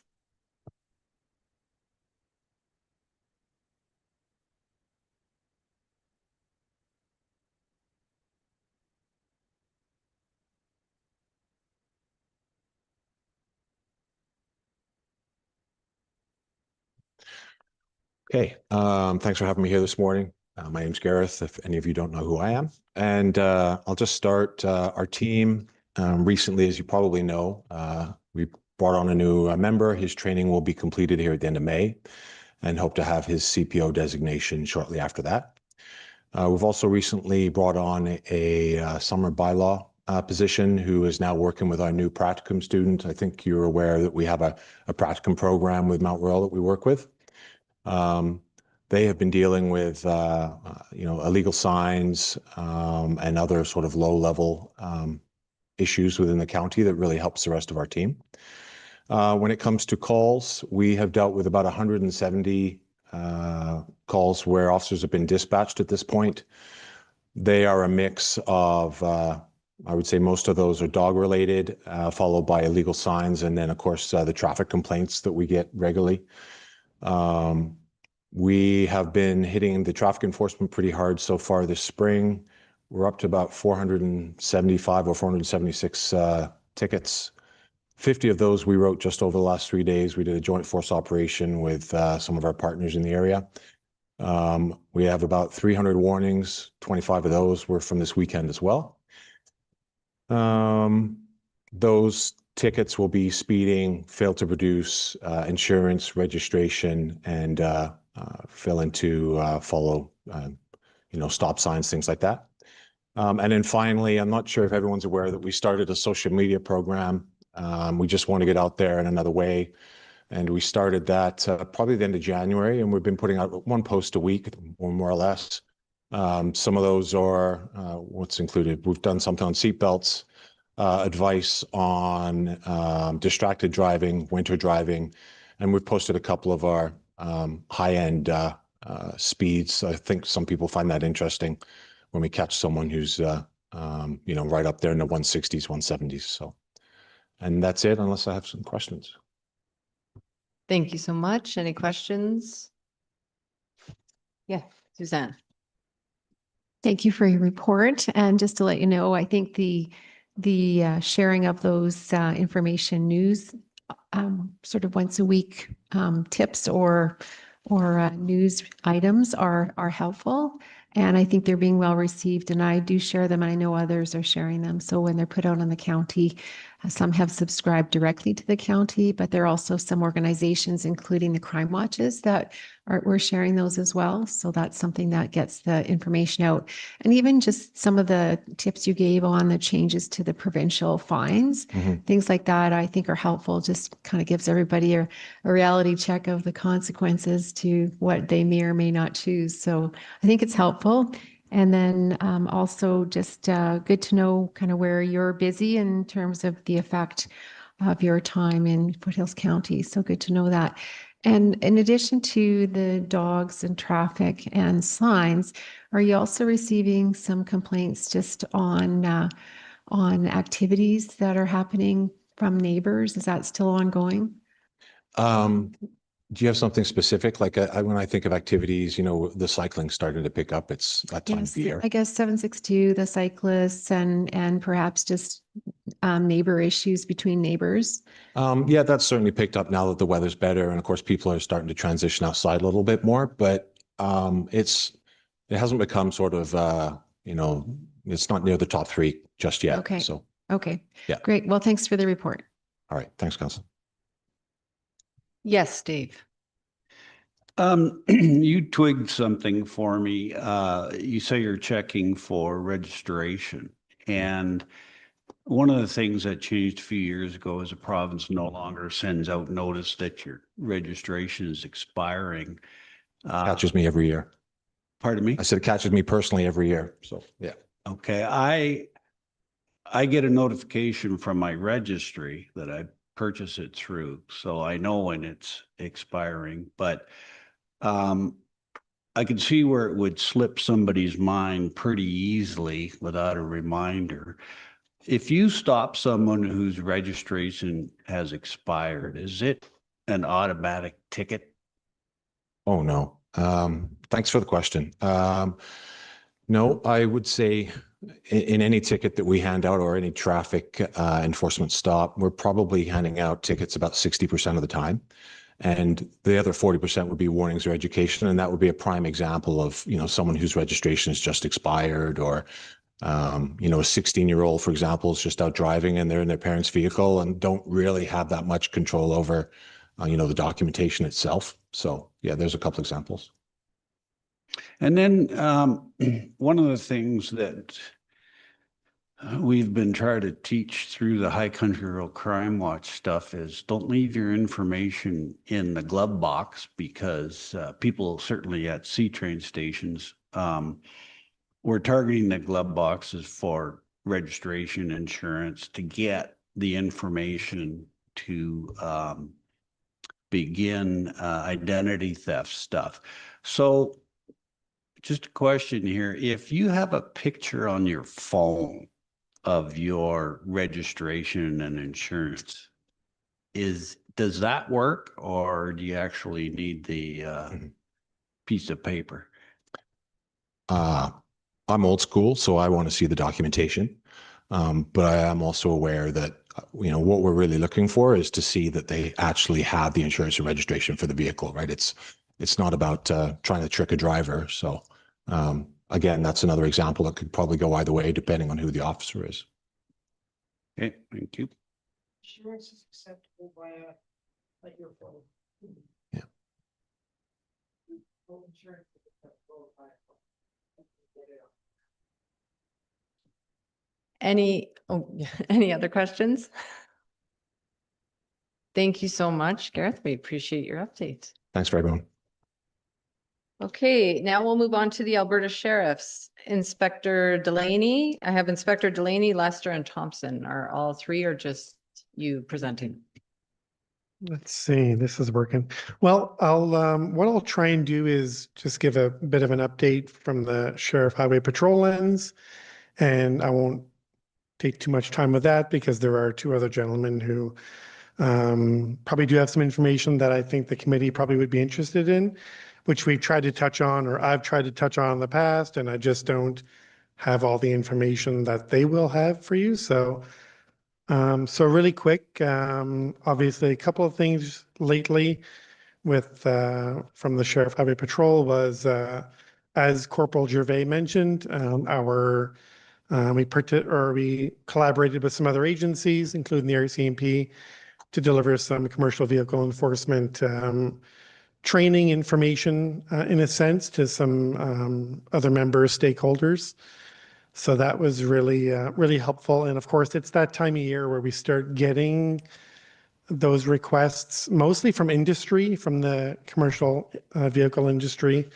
Okay, thanks for having me here this morning. My name's Gareth, if any of you don't know who I am. And I'll just start. Our team recently, as you probably know, we brought on a new member. His training will be completed here at the end of May and hope to have his CPO designation shortly after that. We've also recently brought on a summer bylaw position who is now working with our new practicum student. I think you're aware that we have a practicum program with Mount Royal that we work with. They have been dealing with, illegal signs and other sort of low-level issues within the county that really helps the rest of our team. When it comes to calls, we have dealt with about 170 calls where officers have been dispatched at this point. They are a mix of I would say most of those are dog related, followed by illegal signs. And then of course, the traffic complaints that we get regularly. We have been hitting the traffic enforcement pretty hard so far this spring. We're up to about 475 or 476 tickets. 50 of those we wrote just over the last 3 days. We did a joint force operation with some of our partners in the area. We have about 300 warnings. 25 of those were from this weekend as well. Those tickets will be speeding, fail to produce, insurance, registration, and fail to follow, stop signs, things like that. And then finally, I'm not sure if everyone's aware that we started a social media program. We just want to get out there in another way. And we started that probably the end of January, and we've been putting out one post a week, or more or less. Some of those are what's included. We've done something on seatbelts, advice on distracted driving, winter driving, and we've posted a couple of our high-end speeds. I think some people find that interesting when we catch someone who's right up there in the 160s, 170s. So, and that's it, unless I have some questions. Thank you so much. Any questions? Yeah, Suzanne. Thank you for your report. And just to let you know, I think the sharing of those information news sort of once a week tips or news items are helpful. And I think they're being well received, and I do share them. And I know others are sharing them. So when they're put out on the county, some have subscribed directly to the county, but there are also some organizations, including the Crime Watches, that we're sharing those as well. So that's something that gets the information out. And even just some of the tips you gave on the changes to the provincial fines, things like that, I think are helpful. Just kind of gives everybody a reality check of the consequences to what they may or may not choose. So I think it's helpful. And then also just good to know kind of where you're busy in terms of the effect of your time in Foothills County. So good to know that. And in addition to the dogs and traffic and signs, are you also receiving some complaints just on activities that are happening from neighbors? Is that still ongoing? Do you have something specific? Like when I think of activities, the cycling starting to pick up. It's that time of year. I guess 762, the cyclists, and perhaps just neighbor issues between neighbors. Yeah, that's certainly picked up now that the weather's better, and of course people are starting to transition outside a little bit more. But it hasn't become sort of it's not near the top 3 just yet. Okay. So okay, yeah, great. Well, thanks for the report. All right, thanks, Council. Yes, Dave. You twigged something for me. You say you're checking for registration. And one of the things that changed a few years ago is the province no longer sends out notice that your registration is expiring. Catches me every year. Pardon me? I said it catches me personally every year. So yeah. Okay. I get a notification from my registry that I purchase it through, so I know when it's expiring, but I can see where it would slip somebody's mind pretty easily without a reminder. If you stop someone whose registration has expired, is it an automatic ticket? Oh, no. Thanks for the question. No, I would say in any ticket that we hand out or any traffic enforcement stop, we're probably handing out tickets about 60% of the time. And the other 40% would be warnings or education. And that would be a prime example of, someone whose registration has just expired, or, a 16-year-old, for example, is just out driving and they're in their parents' vehicle and don't really have that much control over, the documentation itself. So yeah, there's a couple examples. And then one of the things that we've been trying to teach through the High Country Road Crime Watch stuff is don't leave your information in the glove box, because people certainly at C-train stations, we're targeting the glove boxes for registration, insurance, to get the information to begin identity theft stuff. So just a question here. If you have a picture on your phone of your registration and insurance. Does that work, or do you actually need the piece of paper? I'm old school, so I want to see the documentation. But I am also aware that, what we're really looking for is to see that they actually have the insurance and registration for the vehicle, right? It's not about trying to trick a driver. So again, that's another example that could probably go either way, depending on who the officer is. Okay, thank you. Insurance is acceptable via your phone. Yeah. Home insurance is acceptable via phone. Any other questions? Thank you so much, Gareth. We appreciate your update. Thanks for everyone. Okay, now we'll move on to the Alberta Sheriff's. Inspector Delaney. I have Inspector Delaney, Lester, and Thompson. Are all three or just you presenting? Let's see, this is working. Well, what I'll try and do is just give a bit of an update from the Sheriff Highway Patrol lens. And I won't take too much time with that because there are two other gentlemen who probably do have some information that I think the committee probably would be interested in, which we've tried to touch on, or I've tried to touch on in the past, and I just don't have all the information that they will have for you. So really quick, obviously a couple of things lately with from the Sheriff Highway Patrol was, as Corporal Gervais mentioned, we collaborated with some other agencies, including the RCMP, to deliver some commercial vehicle enforcement training information, in a sense, to some other member stakeholders. So that was really, really helpful. And of course, it's that time of year where we start getting those requests, mostly from industry, from the commercial vehicle industry,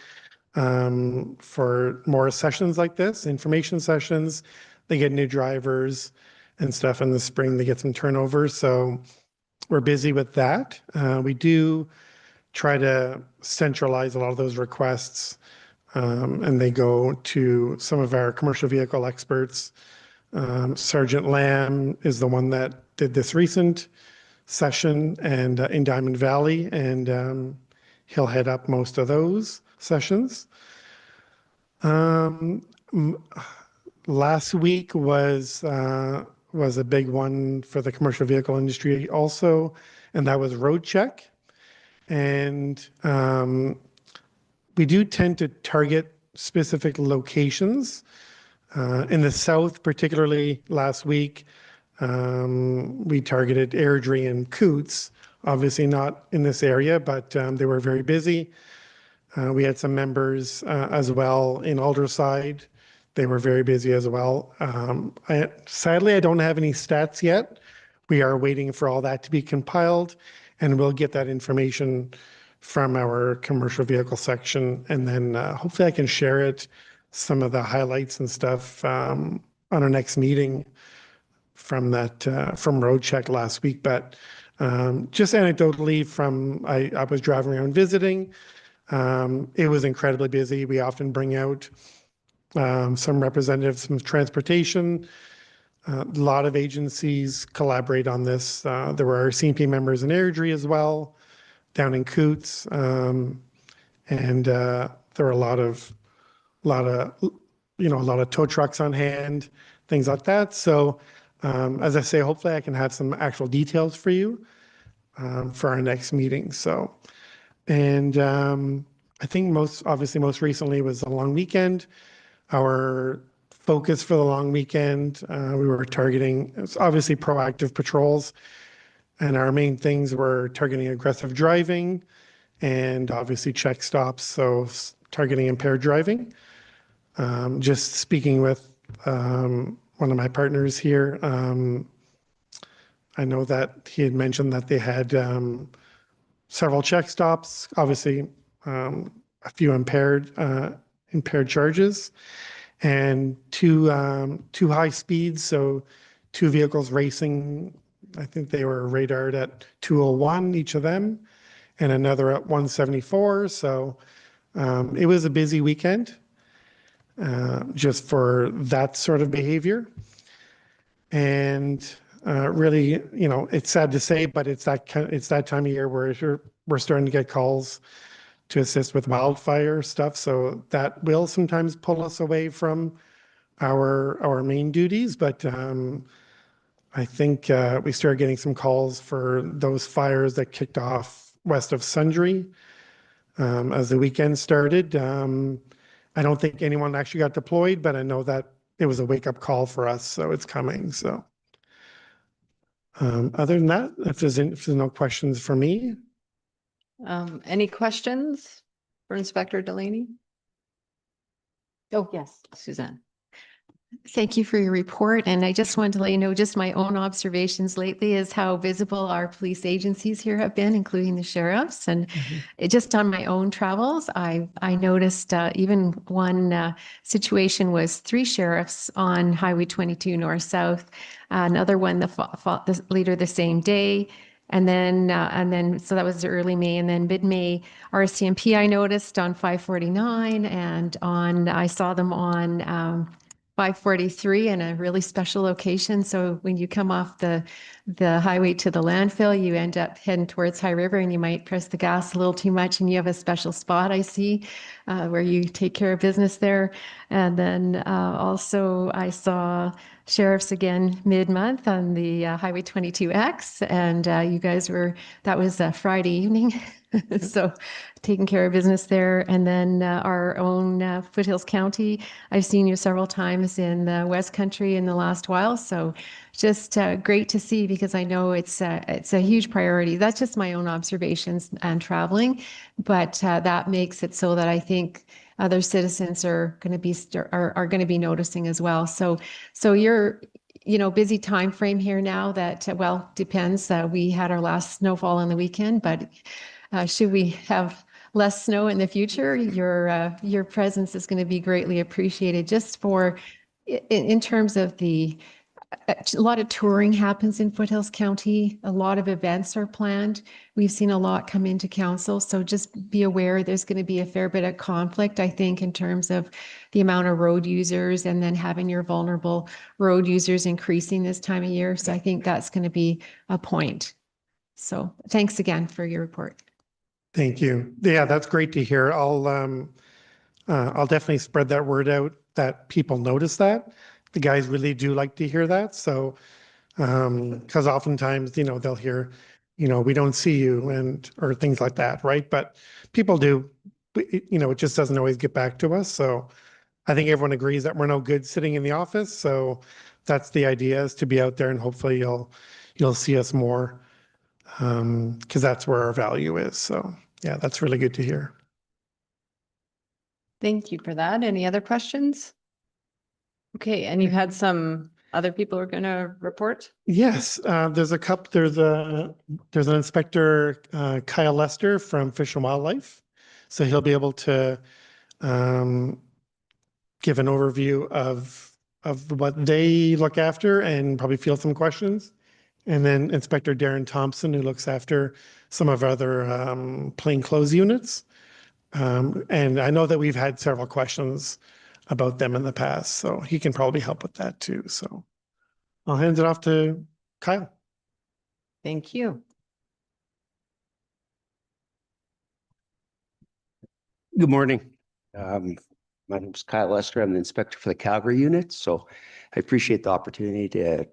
for more sessions like this, information sessions. They get new drivers and stuff in the spring. They get some turnover. So we're busy with that. We do try to centralize a lot of those requests, and they go to some of our commercial vehicle experts. Sergeant Lamb is the one that did this recent session and in Diamond Valley, and he'll head up most of those sessions. Last week was a big one for the commercial vehicle industry also, and that was road check. And we do tend to target specific locations. In the south, particularly last week, we targeted Airdrie and Coots, obviously not in this area, but they were very busy. We had some members as well in Alderside. They were very busy as well. Sadly, I don't have any stats yet. We are waiting for all that to be compiled, and we'll get that information from our commercial vehicle section. And then hopefully I can share it, some of the highlights and stuff on our next meeting from that, from road check last week. But just anecdotally I was driving around visiting. It was incredibly busy. We often bring out some representatives from transportation. A lot of agencies collaborate on this. There were RCMP members in Airdrie as well, down in Coots, and there were a lot of tow trucks on hand, things like that. So, as I say, hopefully I can have some actual details for you for our next meeting. So, and I think most recently was a long weekend. Our focus for the long weekend, we were targeting, it's obviously proactive patrols, and our main things were targeting aggressive driving and obviously check stops, so targeting impaired driving. Just speaking with one of my partners here, I know that he had mentioned that they had several check stops, obviously a few impaired charges, and two high speeds. So two vehicles racing. I think they were radared at 201 each of them, and another at 174. So it was a busy weekend just for that sort of behavior. And really, you know, it's sad to say, but it's that time of year where we're starting to get calls to assist with wildfire stuff. So that will sometimes pull us away from our main duties. But I think we started getting some calls for those fires that kicked off west of Sundre as the weekend started. I don't think anyone actually got deployed, but I know that it was a wake-up call for us, so it's coming. So other than that, if there's no questions for me, Any questions for Inspector Delaney? Oh, yes, Suzanne. Thank you for your report. And I just wanted to let you know, just my own observations lately is how visible our police agencies here have been, including the sheriffs. And it just on my own travels, I noticed even one situation was 3 sheriffs on Highway 22 north south, another one later the same day. And then, so that was early May, and then mid-May, RCMP I noticed on 549, and I saw them on 543 in a really special location. So when you come off the highway to the landfill, you end up heading towards High River, and you might press the gas a little too much, and you have a special spot I see where you take care of business there. And then also I saw sheriffs again mid-month on the Highway 22X, and you guys that was Friday evening. So taking care of business there. And then our own Foothills County, I've seen you several times in the West Country in the last while. So just great to see, because I know it's a huge priority. That's just my own observations and traveling, but that makes it so that I think other citizens are going to be noticing as well. So you're, busy time frame here now that, well, depends. We had our last snowfall on the weekend, but should we have less snow in the future, your presence is going to be greatly appreciated, just for in terms of a lot of touring happens in Foothills County. A lot of events are planned. We've seen a lot come into council. So just be aware there's going to be a fair bit of conflict, I think, in terms of the amount of road users, and then having your vulnerable road users increasing this time of year. So I think that's going to be a point. So thanks again for your report. thank you. Yeah, that's great to hear. I'll definitely spread that word out that people notice that. The guys really do like to hear that. So, because oftentimes, they'll hear, we don't see you, or things like that, right? But people do, it just doesn't always get back to us. So I think everyone agrees that we're no good sitting in the office. So that's the idea, is to be out there, and hopefully you'll see us more, because that's where our value is. So yeah, that's really good to hear. Thank you for that. Any other questions? Okay, and you had some other people who are going to report? Yes, there's an inspector, Kyle Lester from Fish and Wildlife. So he'll be able to give an overview of what they look after, and probably field some questions. And then Inspector Darren Thompson, who looks after some of our other plainclothes units. And I know that we've had several questions about them in the past, so he can probably help with that too. So I'll hand it off to Kyle. Thank you. Good morning. My name is Kyle Lester. I'm the inspector for the Calgary unit. So I appreciate the opportunity to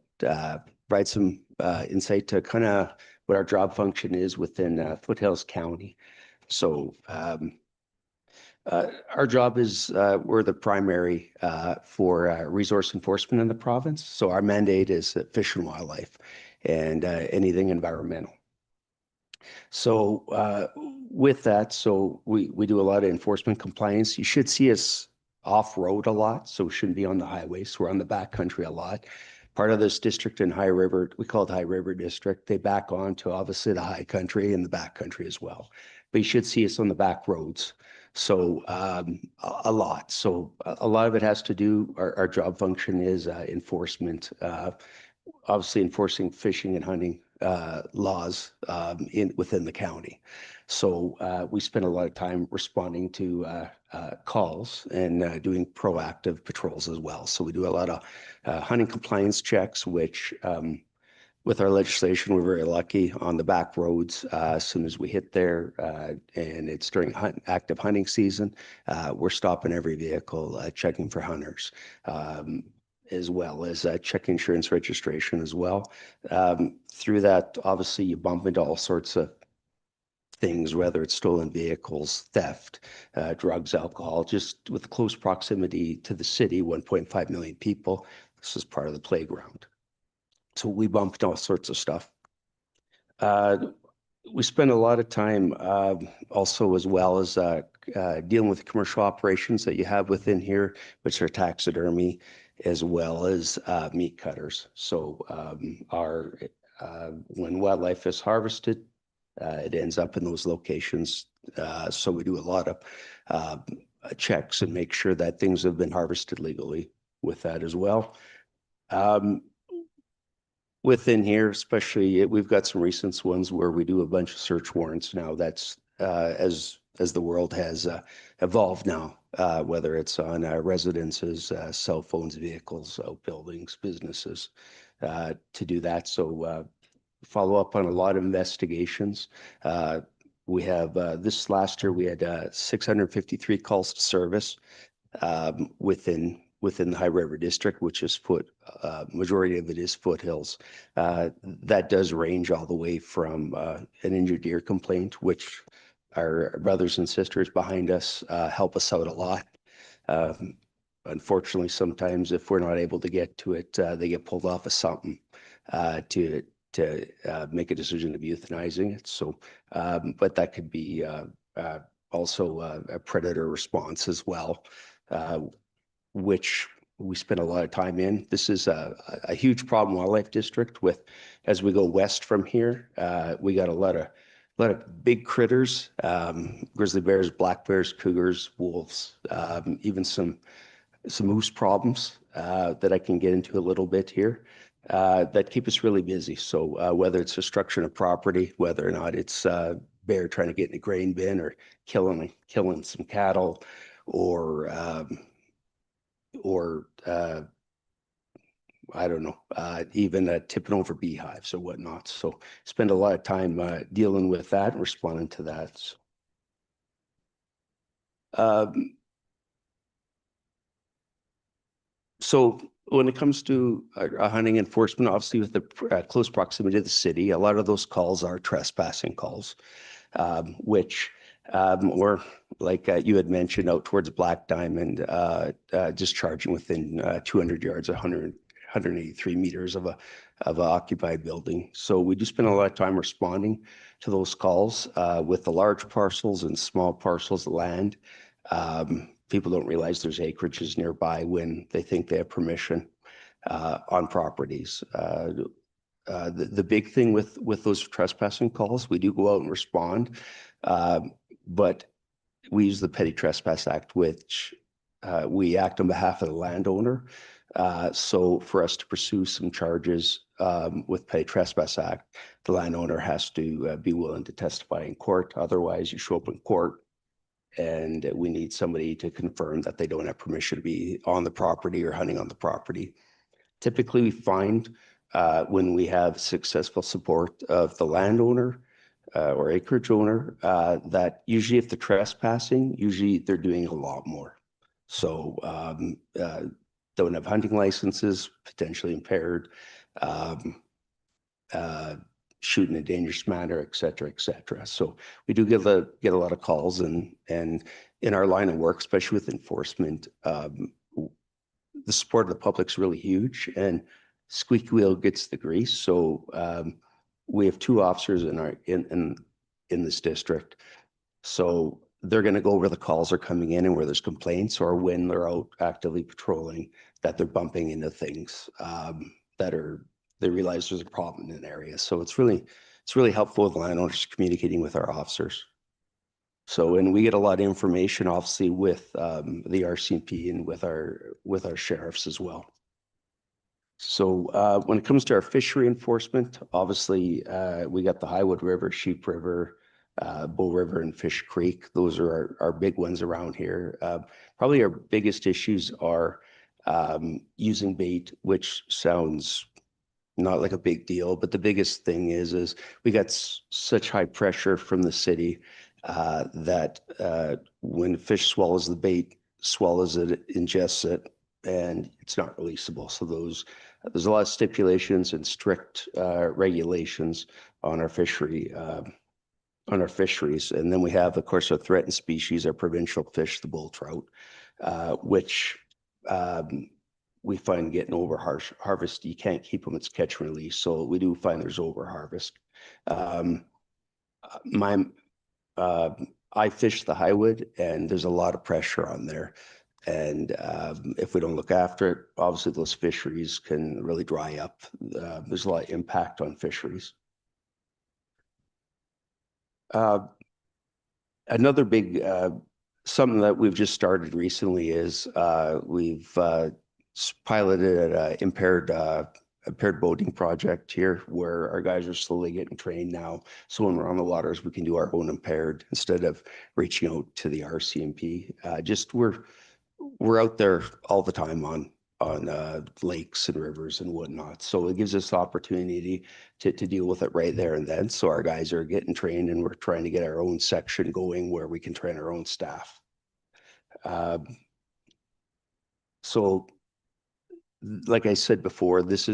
provide some insight to kind of what our job function is within Foothills County. So our job is we're the primary for resource enforcement in the province. So our mandate is fish and wildlife and anything environmental. So with that, so we do a lot of enforcement compliance. You should see us off-road a lot, so we shouldn't be on the highways. We're on the back country a lot. Part of this district in High River, we call it High River District. They back on to obviously the high country and the back country as well. But you should see us on the back roads. So a lot. So a lot of it has to do, our job function is enforcement, obviously enforcing fishing and hunting laws within the county. So we spend a lot of time responding to calls and doing proactive patrols as well. So we do a lot of hunting compliance checks, which with our legislation, we're very lucky on the back roads. As soon as we hit there and it's during active hunting season, we're stopping every vehicle, checking for hunters, as well as check insurance registration as well. Through that, obviously, you bump into all sorts of things, whether it's stolen vehicles, theft, drugs, alcohol, just with close proximity to the city, 1.5 million people. This is part of the playground. So we bumped all sorts of stuff. We spend a lot of time also as well as dealing with commercial operations that you have within here, which are taxidermy, as well as meat cutters. So when wildlife is harvested, it ends up in those locations. So we do a lot of checks and make sure that things have been harvested legally with that as well. Within here, especially, we've got some recent ones where we do a bunch of search warrants now. That's as the world has evolved now, whether it's on residences, cell phones, vehicles, outbuildings, businesses, to do that. So follow up on a lot of investigations. We have this last year we had 653 calls to service within the High River District, which is majority of it is Foothills. That does range all the way from an injured deer complaint, which our brothers and sisters behind us help us out a lot. Unfortunately, sometimes if we're not able to get to it, they get pulled off of something to make a decision of euthanizing it. So, but that could be also a predator response as well, which we spend a lot of time in. This is a huge problem wildlife district with, as we go west from here, we got a lot of big critters, grizzly bears, black bears, cougars, wolves, even some moose problems that I can get into a little bit here that keep us really busy. So whether it's destruction of property, whether or not it's bear trying to get in a grain bin or killing some cattle, or I don't know, even tipping over beehives or whatnot. So spend a lot of time dealing with that and responding to that. So when it comes to hunting enforcement, obviously with the close proximity to the city, a lot of those calls are trespassing calls, which or like you had mentioned out towards Black Diamond, discharging within 200 yards, 183 meters of a occupied building. So we do spend a lot of time responding to those calls with the large parcels and small parcels of land. People don't realize there's acreages nearby when they think they have permission on properties. The big thing with those trespassing calls, we do go out and respond, but we use the Petty Trespass Act, which we act on behalf of the landowner. So for us to pursue some charges with Petty Trespass Act, the landowner has to be willing to testify in court. Otherwise, you show up in court and we need somebody to confirm that they don't have permission to be on the property or hunting on the property. Typically, we find when we have successful support of the landowner or acreage owner, that usually if they're trespassing, usually they're doing a lot more. So don't have hunting licenses, potentially impaired, shooting in a dangerous manner, et cetera, et cetera. So we do get a lot of calls, and in our line of work, especially with enforcement, the support of the public is really huge, and squeaky wheel gets the grease. So we have 2 officers in this district. So they're going to go where the calls are coming in and where there's complaints, or when they're out actively patrolling, that they're bumping into things they realize there's a problem in an area. So it's really helpful with landowners communicating with our officers. So, and we get a lot of information, obviously, with the RCMP and with our sheriffs as well. So when it comes to our fishery enforcement, obviously we got the Highwood River, Sheep River, Bull River, and Fish Creek. Those are our big ones around here. Probably our biggest issues are using bait, which sounds not like a big deal, but the biggest thing is we got such high pressure from the city that when fish swallows the bait, swallows it, ingests it, and it's not releasable. So there's a lot of stipulations and strict regulations on our fishery. On our fisheries. And then we have, of course, our threatened species, our provincial fish, the bull trout, which we find getting over harvest. You can't keep them, it's catch and release. So we do find there's over harvest. I fish the Highwood and there's a lot of pressure on there. And if we don't look after it, obviously those fisheries can really dry up. There's a lot of impact on fisheries. Another big, something that we've just started recently is we've piloted an impaired boating project here where our guys are slowly getting trained now. So when we're on the waters, we can do our own impaired instead of reaching out to the RCMP. We're out there all the time on lakes and rivers and whatnot. So it gives us the opportunity to deal with it right there and then. So our guys are getting trained and we're trying to get our own section going where we can train our own staff. So like I said before, this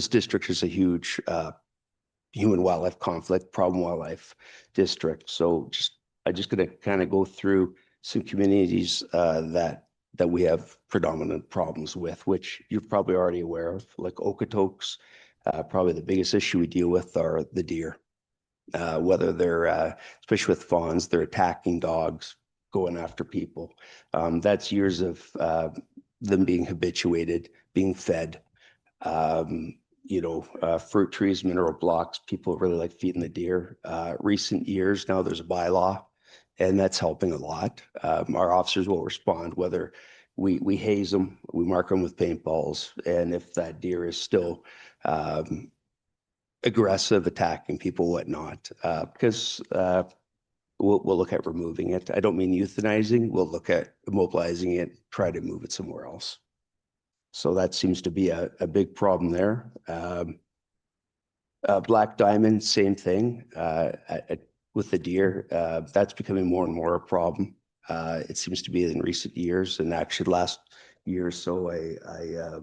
district is a huge human wildlife conflict, problem wildlife district. So I'm just going to kind of go through some communities that we have predominant problems with, which you're probably already aware of, like Okotoks. Probably the biggest issue we deal with are the deer. Whether they're, especially with fawns, they're attacking dogs, going after people. That's years of them being habituated, being fed. Fruit trees, mineral blocks, people really like feeding the deer. Recent years, now there's a bylaw, and that's helping a lot. Our officers will respond, whether we haze them, we mark them with paintballs, and if that deer is still aggressive, attacking people, whatnot, because we'll look at removing it. I don't mean euthanizing. We'll look at immobilizing it, try to move it somewhere else. So that seems to be a big problem there. Black diamond, same thing. With the deer, that's becoming more and more a problem. It seems to be in recent years, and actually last year or so, I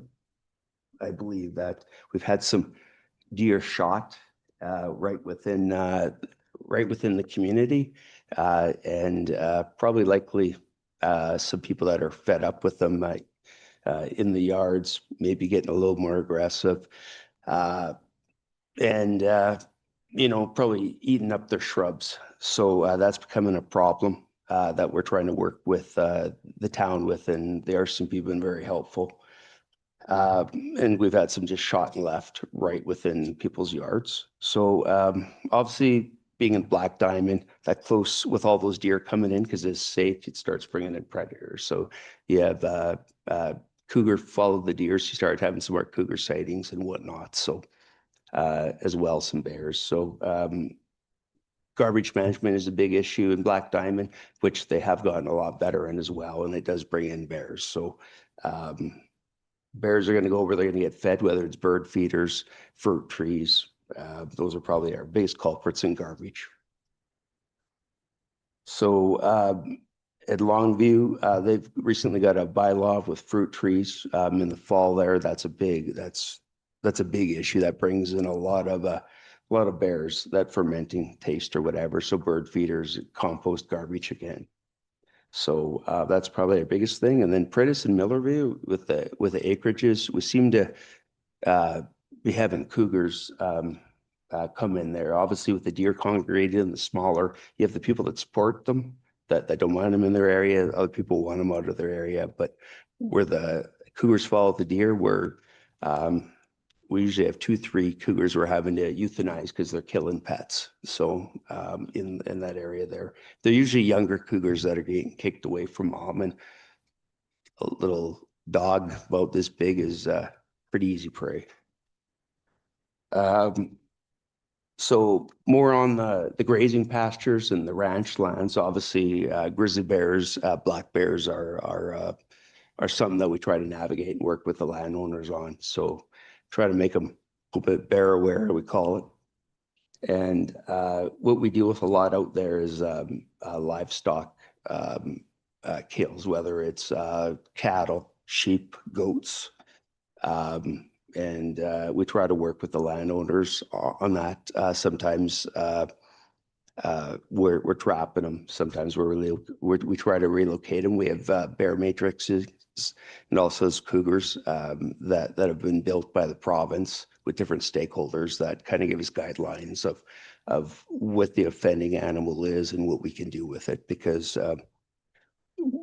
believe that we've had some deer shot right within the community, and probably likely some people that are fed up with them in the yards, maybe getting a little more aggressive, and probably eating up their shrubs. So that's becoming a problem that we're trying to work with the town with, and the RCMP have been very helpful. And we've had some just shot and left right within people's yards. So obviously being in Black Diamond, that close with all those deer coming in because it's safe, it starts bringing in predators. So you have cougar followed the deer, so you started having some more cougar sightings and whatnot. So as well as some bears. So garbage management is a big issue in Black Diamond, which they have gotten a lot better in as well, and it does bring in bears. So bears are going to go over, they're going to get fed, whether it's bird feeders, fruit trees. Those are probably our biggest culprits in garbage. So at Longview, they've recently got a bylaw with fruit trees in the fall there. That's a big issue that brings in a lot of bears, that fermenting taste or whatever. So bird feeders, compost garbage again. So that's probably our biggest thing. And then Prentice and Millerview with the acreages, we seem to be having cougars come in there. Obviously with the deer congregated and the smaller, you have the people that support them that don't want them in their area. Other people want them out of their area. But where the cougars follow the deer, we usually have 2-3 cougars we're having to euthanize because they're killing pets. So in that area there, they're usually younger cougars that are getting kicked away from mom, and a little dog about this big is pretty easy prey. So more on the grazing pastures and the ranch lands. Obviously, grizzly bears, black bears are something that we try to navigate and work with the landowners on. So try to make them a little bit bear aware, we call it. And what we deal with a lot out there is livestock kills, whether it's cattle, sheep, goats. And we try to work with the landowners on that. Sometimes we're trapping them. Sometimes we try to relocate them. We have bear matrices and also those cougars that have been built by the province with different stakeholders that kind of give us guidelines of what the offending animal is and what we can do with it, because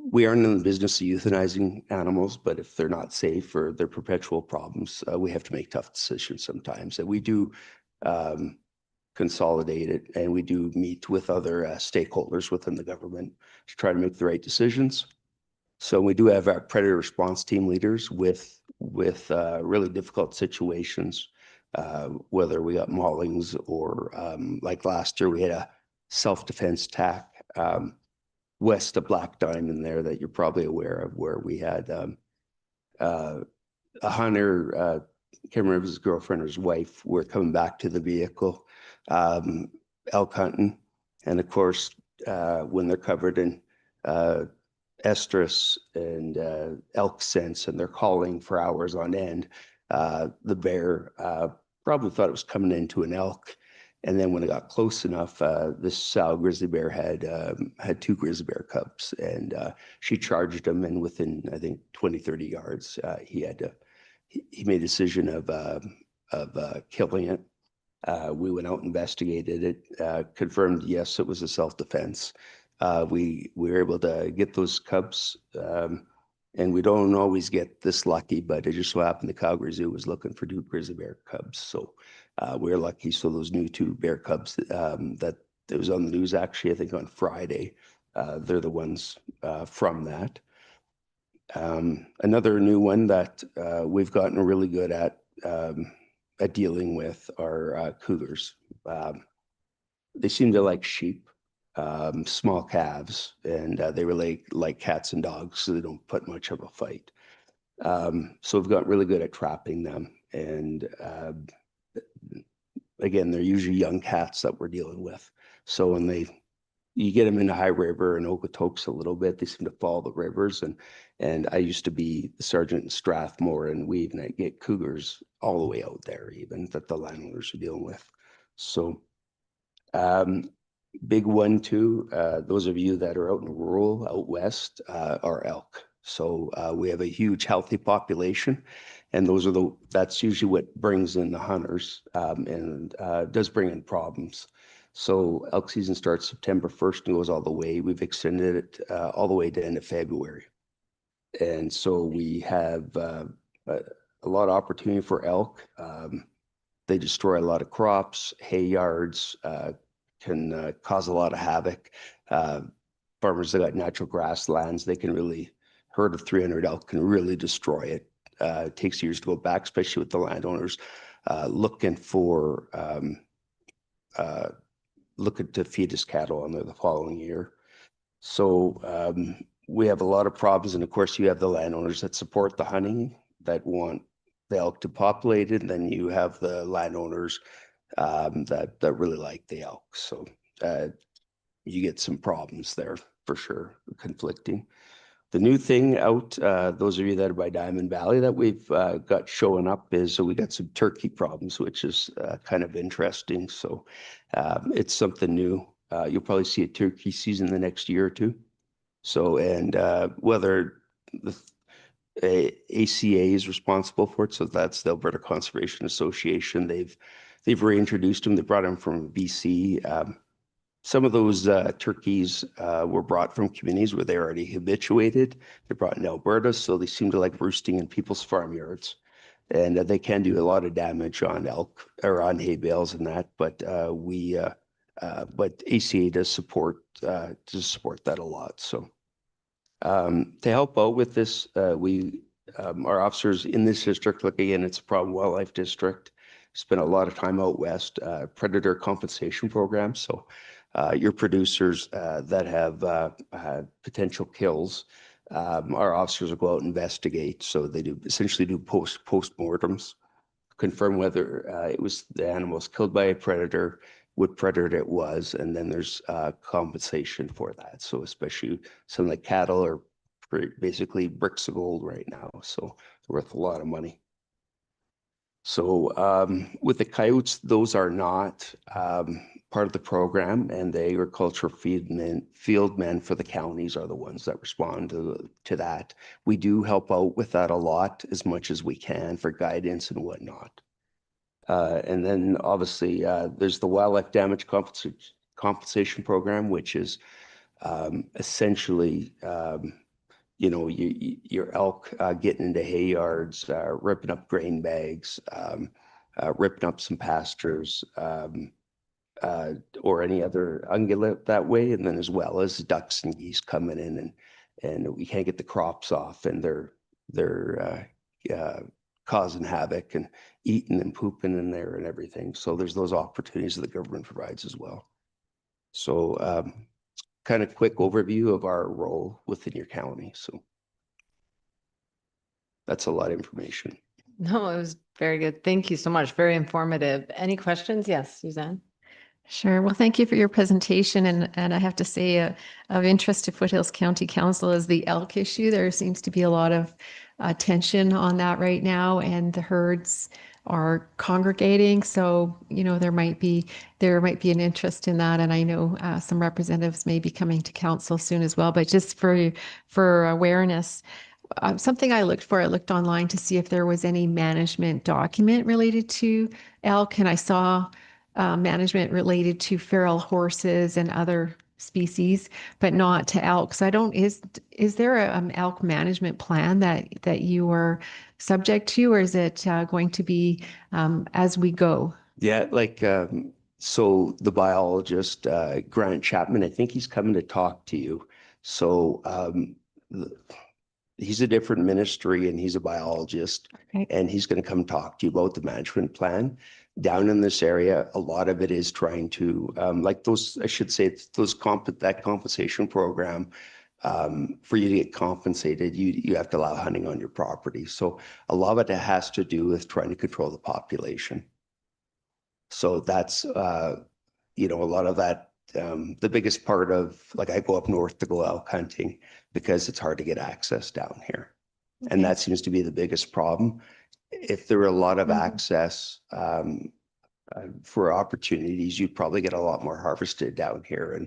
we aren't in the business of euthanizing animals, but if they're not safe or they're perpetual problems, we have to make tough decisions sometimes. And we do consolidate it, and we do meet with other stakeholders within the government to try to make the right decisions. So we do have our predator response team leaders with really difficult situations, whether we got maulings or like last year we had a self-defense attack west of Black Diamond there that you're probably aware of, where we had a hunter, can't remember his girlfriend or his wife, were coming back to the vehicle, elk hunting. And of course, when they're covered in estrus and elk scents and they're calling for hours on end, the bear probably thought it was coming into an elk. And then when it got close enough, this sow grizzly bear had two grizzly bear cubs, and she charged him. And within, I think, 20, 30 yards, he made a decision of killing it. We went out and investigated it, confirmed, yes, it was a self-defense. We were able to get those cubs, and we don't always get this lucky, but it just so happened the Calgary Zoo was looking for two grizzly bear cubs. So we were lucky. So those new two bear cubs that it was on the news, actually, I think on Friday, they're the ones from that. Another new one that we've gotten really good at dealing with are cougars. They seem to like sheep, small calves, and they relate like cats and dogs, so they don't put much of a fight. So we've got really good at trapping them. And again, they're usually young cats that we're dealing with. So when you get them in the High River and Okotoks a little bit, they seem to follow the rivers. And I used to be the sergeant in Strathmore, and we even get cougars all the way out there, even that the landowners are dealing with. So big one too, those of you that are out in rural, out west, are elk. So we have a huge healthy population, and that's usually what brings in the hunters, and does bring in problems. So elk season starts September 1st and goes all the way. We've extended it all the way to end of February. And so we have a lot of opportunity for elk. They destroy a lot of crops, hay yards, can cause a lot of havoc. Farmers that got natural grasslands, they can really, herd of 300 elk can really destroy it. It takes years to go back, especially with the landowners looking to feed his cattle on there the following year. So we have a lot of problems. And of course, you have the landowners that support the hunting, that want the elk to populate it. And then you have the landowners that really like the elk. So you get some problems there for sure, conflicting. The new thing out, those of you that are by Diamond Valley that we've got showing up is, so we got some turkey problems, which is kind of interesting. So it's something new. You'll probably see a turkey season the next year or two. So, and whether the ACA is responsible for it, so that's the Alberta Conservation Association. They've reintroduced them. They brought them from BC. Some of those turkeys were brought from communities where they're already habituated. They're brought in Alberta, so they seem to like roosting in people's farmyards. And they can do a lot of damage on elk or on hay bales and that. But but ACA does support that a lot. So to help out with this, we our officers in this district, look, again, it's a problem wildlife district, spend a lot of time out west, predator compensation program. So your producers that have potential kills, our officers will go out and investigate. So they do essentially do postmortems, confirm whether it was the animal was killed by a predator, what predator it was, and then there's compensation for that. So especially some like cattle are basically bricks of gold right now, so they're worth a lot of money. So with the coyotes, those are not part of the program, and the agricultural field men for the counties are the ones that respond to that. We do help out with that a lot, as much as we can for guidance and whatnot. And then obviously there's the wildlife damage compensation program, which is essentially you know, your elk getting into hay yards, ripping up grain bags, ripping up some pastures, or any other ungulate that way, and then as well as ducks and geese coming in, and we can't get the crops off, and they're causing havoc and eating and pooping in there and everything. So there's those opportunities that the government provides as well. So kind of quick overview of our role within your county. So that's a lot of information. No, it was very good. Thank you so much. Very informative. Any questions? Yes, Suzanne? Sure. Well, thank you for your presentation. And I have to say, of interest to Foothills County Council is the elk issue. There seems to be a lot of tension on that right now, and the herds are congregating. So, you know, there might be an interest in that. And I know some representatives may be coming to council soon as well. But just for awareness, something I looked online to see if there was any management document related to elk, and I saw management related to feral horses and other species, but not to elk. So is there a elk management plan that you are subject to, or is it going to be as we go? Yeah, like so the biologist Grant Chapman, I think he's coming to talk to you. So he's a different ministry and he's a biologist, Okay. and he's going to come talk to you about the management plan. Down in this area, a lot of it is trying to, like those, I should say, that compensation program, for you to get compensated, you have to allow hunting on your property. So a lot of it has to do with trying to control the population. So that's, you know, a lot of that, the biggest part of, like, I go up north to go elk hunting because it's hard to get access down here. And that seems to be the biggest problem. If there were a lot of access for opportunities, you'd probably get a lot more harvested down here.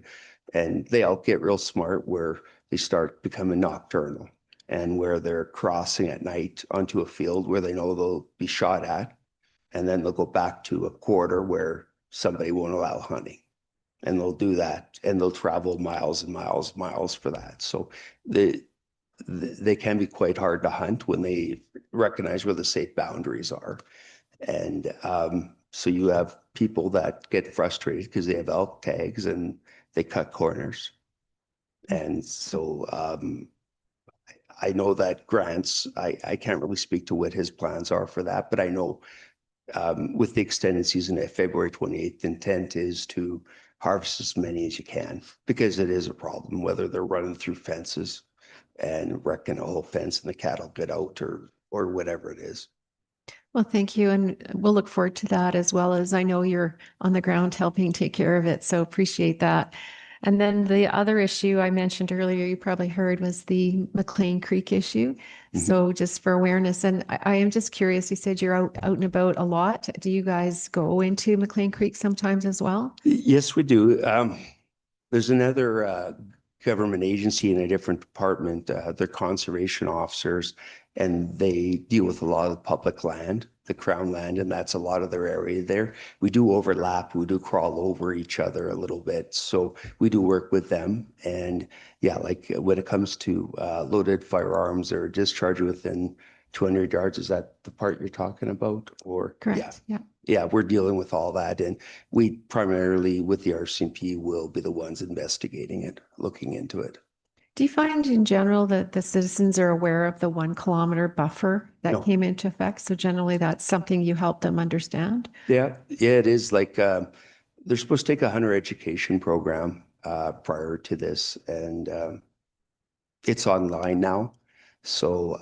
And they all get real smart where they start becoming nocturnal, and where they're crossing at night onto a field where they know they'll be shot at. And then they'll go back to a quarter where somebody won't allow hunting. And they'll do that, and they'll travel miles and miles and miles for that. So they can be quite hard to hunt when they recognize where the safe boundaries are. And so you have people that get frustrated because they have elk tags and they cut corners. And so I know that Grant's, I can't really speak to what his plans are for that, but I know with the extended season at February 28th, the intent is to harvest as many as you can, because it is a problem, whether they're running through fences and wrecking a whole fence and the cattle get out, or whatever it is. Well, thank you. And we'll look forward to that, as well as I know you're on the ground helping take care of it. So appreciate that. And then the other issue I mentioned earlier, you probably heard, was the McLean Creek issue. So just for awareness, and I am just curious, you said you're out and about a lot. Do you guys go into McLean Creek sometimes as well? Yes, we do. There's another government agency in a different department. They're conservation officers, and they deal with a lot of the public land, the Crown land, and that's a lot of their area there. We do overlap. We do crawl over each other a little bit. So we do work with them. And yeah, like when it comes to loaded firearms or discharge within 200 yards, is that the part you're talking about? Or Correct. Yeah. Yeah, we're dealing with all that, and we primarily with the RCMP will be the ones investigating it, looking into it. Do you find in general that the citizens are aware of the 1 kilometer buffer that No. came into effect? So generally that's something you help them understand? Yeah, it is like they're supposed to take a hunter education program prior to this, and it's online now. So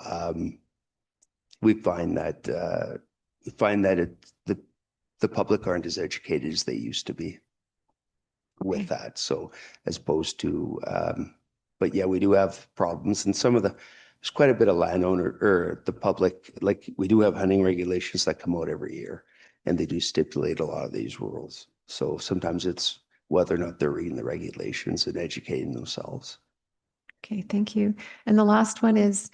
we find that the public aren't as educated as they used to be with Okay. that. So as opposed to, but yeah, we do have problems, and there's quite a bit of landowner or the public, like we do have hunting regulations that come out every year, and they do stipulate a lot of these rules. So sometimes it's whether or not they're reading the regulations and educating themselves. Okay, thank you. And the last one is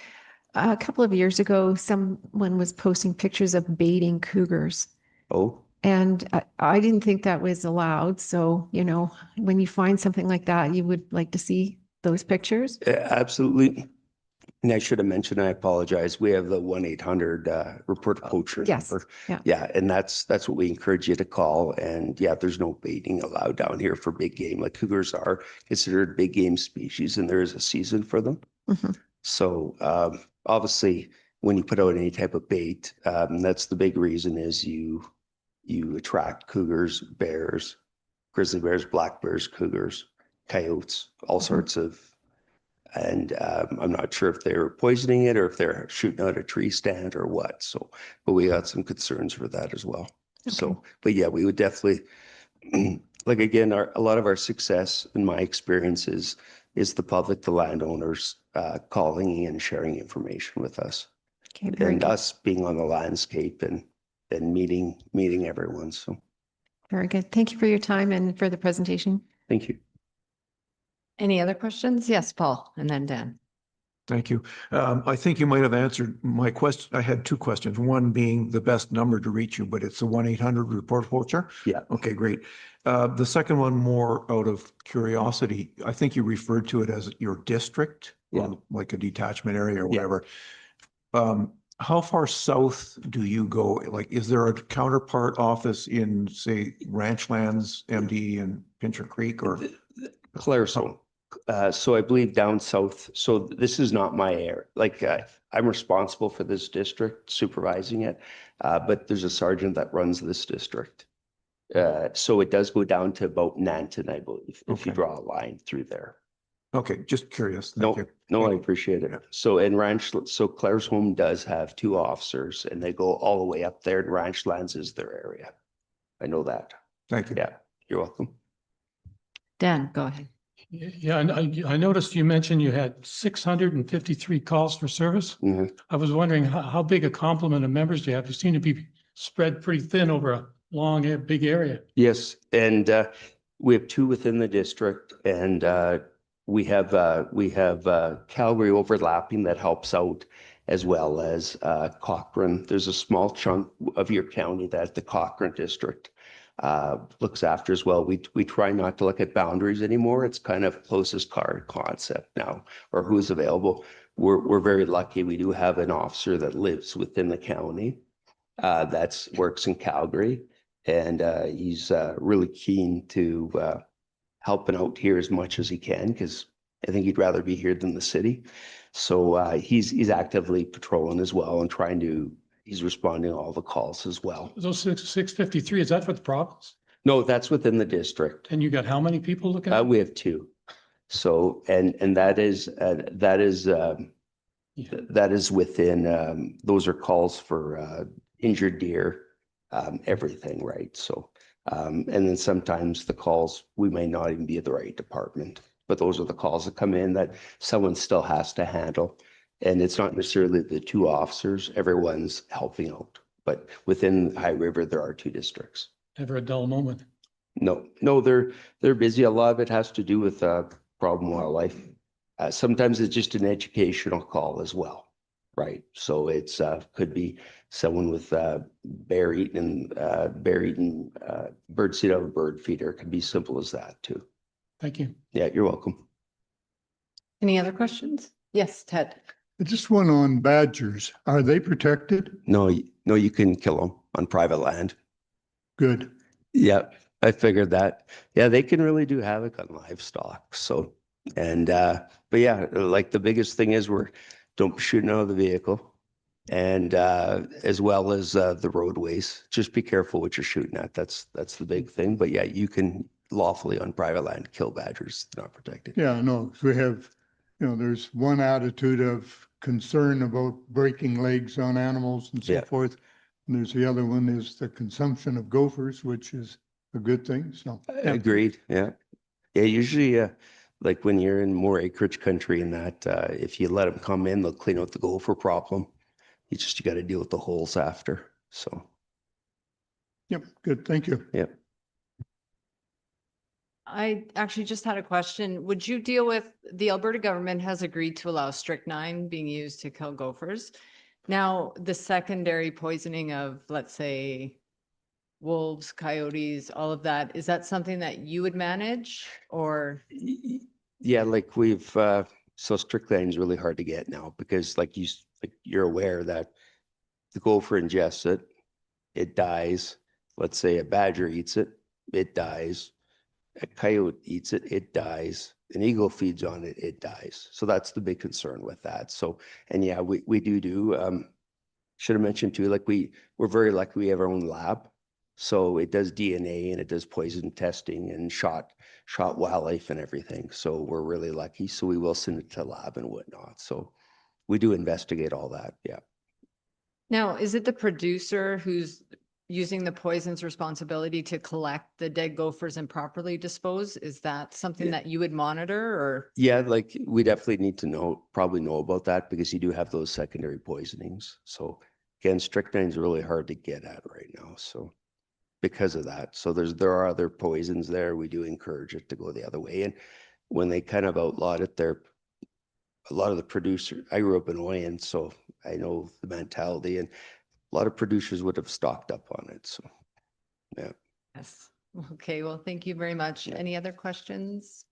a couple of years ago, someone was posting pictures of baiting cougars. Oh, And I didn't think that was allowed. So, you know, when you find something like that, you would like to see those pictures? absolutely. And I should have mentioned, I apologize. We have the 1-800 report a poacher Yes, number. yeah. Yeah, and that's what we encourage you to call. And yeah, there's no baiting allowed down here for big game. Like cougars are considered big game species, and there is a season for them. Mhm. So obviously, when you put out any type of bait, that's the big reason is you attract cougars, bears, grizzly bears, black bears, cougars, coyotes, all sorts of. And I'm not sure if they're poisoning it or if they're shooting out a tree stand or what. So, but we got some concerns for that as well. So, but yeah, we would definitely, like again, a lot of our success in my experience is the public, the landowners calling in and sharing information with us, Okay, very and good. us being on the landscape and meeting everyone. So, Very good. Thank you for your time and for the presentation. thank you. Any other questions? Yes, Paul, and then Dan. Thank you. I think you might have answered my question. I had 2 questions. One being the best number to reach you, but it's the 1-800 report poacher. Yeah. Okay, great. The second one, more out of curiosity, I think you referred to it as your district, Yeah. or like a detachment area or Yeah. whatever. How far south do you go? Like, is there a counterpart office in, say, Ranchlands, MD, and Pincher Creek, or? Clarisone. So I believe down south. So this is not my area. Like I'm responsible for this district, supervising it, but there's a sergeant that runs this district. So it does go down to about Nanton, I believe, if you Okay. draw a line through there. Okay, just curious. Thank you. No, I appreciate it. So Claire's Home does have 2 officers, and they go all the way up there, and Ranchlands is their area. I know that. Thank you. Yeah, you're welcome. Dan, go ahead. Yeah, and I noticed you mentioned you had 653 calls for service. Mhm. I was wondering how big a complement of members do you have? You seem to be spread pretty thin over a long, big area. Yes, and we have 2 within the district, and we have Calgary overlapping that helps out, as well as Cochrane. There's a small chunk of your county that the Cochrane district looks after as well. We try not to look at boundaries anymore. It's kind of closest card concept now, or who's available. We're very lucky. We do have an officer that lives within the county that works in Calgary. And he's really keen to helping out here as much as he can, because I think he'd rather be here than the city. So he's actively patrolling as well and he's responding to all the calls as well. Those 653, is that for the province? No, that's within the district. And you got how many people looking at it? We have 2. So, and that is within, those are calls for injured deer, everything, right? So, and then sometimes the calls, we may not even be at the right department, but those are the calls that come in that someone still has to handle. And it's not necessarily the 2 officers, everyone's helping out. But within High River, there are 2 districts. Never a dull moment. No, they're busy. A lot of it has to do with problem wildlife. Sometimes it's just an educational call as well, right? So it's could be someone with bear eating bird seed out of a bird feeder. It can be simple as that too. Thank you. Yeah, you're welcome. Any other questions? Yes, Ted. Just one on badgers. Are they protected? No, you can kill them on private land. Good. Yeah, I figured that. Yeah, they can really do havoc on livestock. So And, but yeah, like the biggest thing is don't be shooting out of the vehicle. And as well as the roadways, just be careful what you're shooting at. That's the big thing. But yeah, you can lawfully on private land kill badgers. They're not protected. Yeah, no, we have, there's one attitude of concern about breaking legs on animals and so Yeah. forth. And there's the other one is the consumption of gophers, which is a good thing, so. yeah. Agreed. Yeah. Yeah. Usually, like when you're in more acreage country and that, if you let them come in, they'll clean out the gopher problem. You got to deal with the holes after. So, Yep, good, thank you. yeah. I actually just had a question. Would you deal with, the Alberta government has agreed to allow strychnine being used to kill gophers. Now, the secondary poisoning of, let's say, wolves, coyotes, all of that, is that something that you would manage or? Yeah, like we've so strychnine is really hard to get now because like you're aware that the gopher ingests it, it dies. Let's say a badger eats it, it dies. A coyote eats it, it dies. An eagle feeds on it, it dies. So that's the big concern with that. So, and yeah, we do. Should have mentioned too, like we're very lucky we have our own lab. So it does DNA and it does poison testing and shot wildlife and everything. So we're really lucky. So we will send it to lab and whatnot. So we do investigate all that. Yeah. Now, is it the producer who's using the poison's responsibility to collect the dead gophers and properly dispose? Is that something that you would monitor or? Yeah, like we definitely need to probably know about that because you do have those secondary poisonings. So again, strychnine is really hard to get at right now. So because of that, so there are other poisons there. We do encourage it to go the other way. And when they kind of outlawed it, a lot of the producers, I grew up in Oyen, so I know the mentality, and a lot of producers would have stocked up on it. So yeah. Yes. Okay, well, thank you very much. Yeah. Any other questions?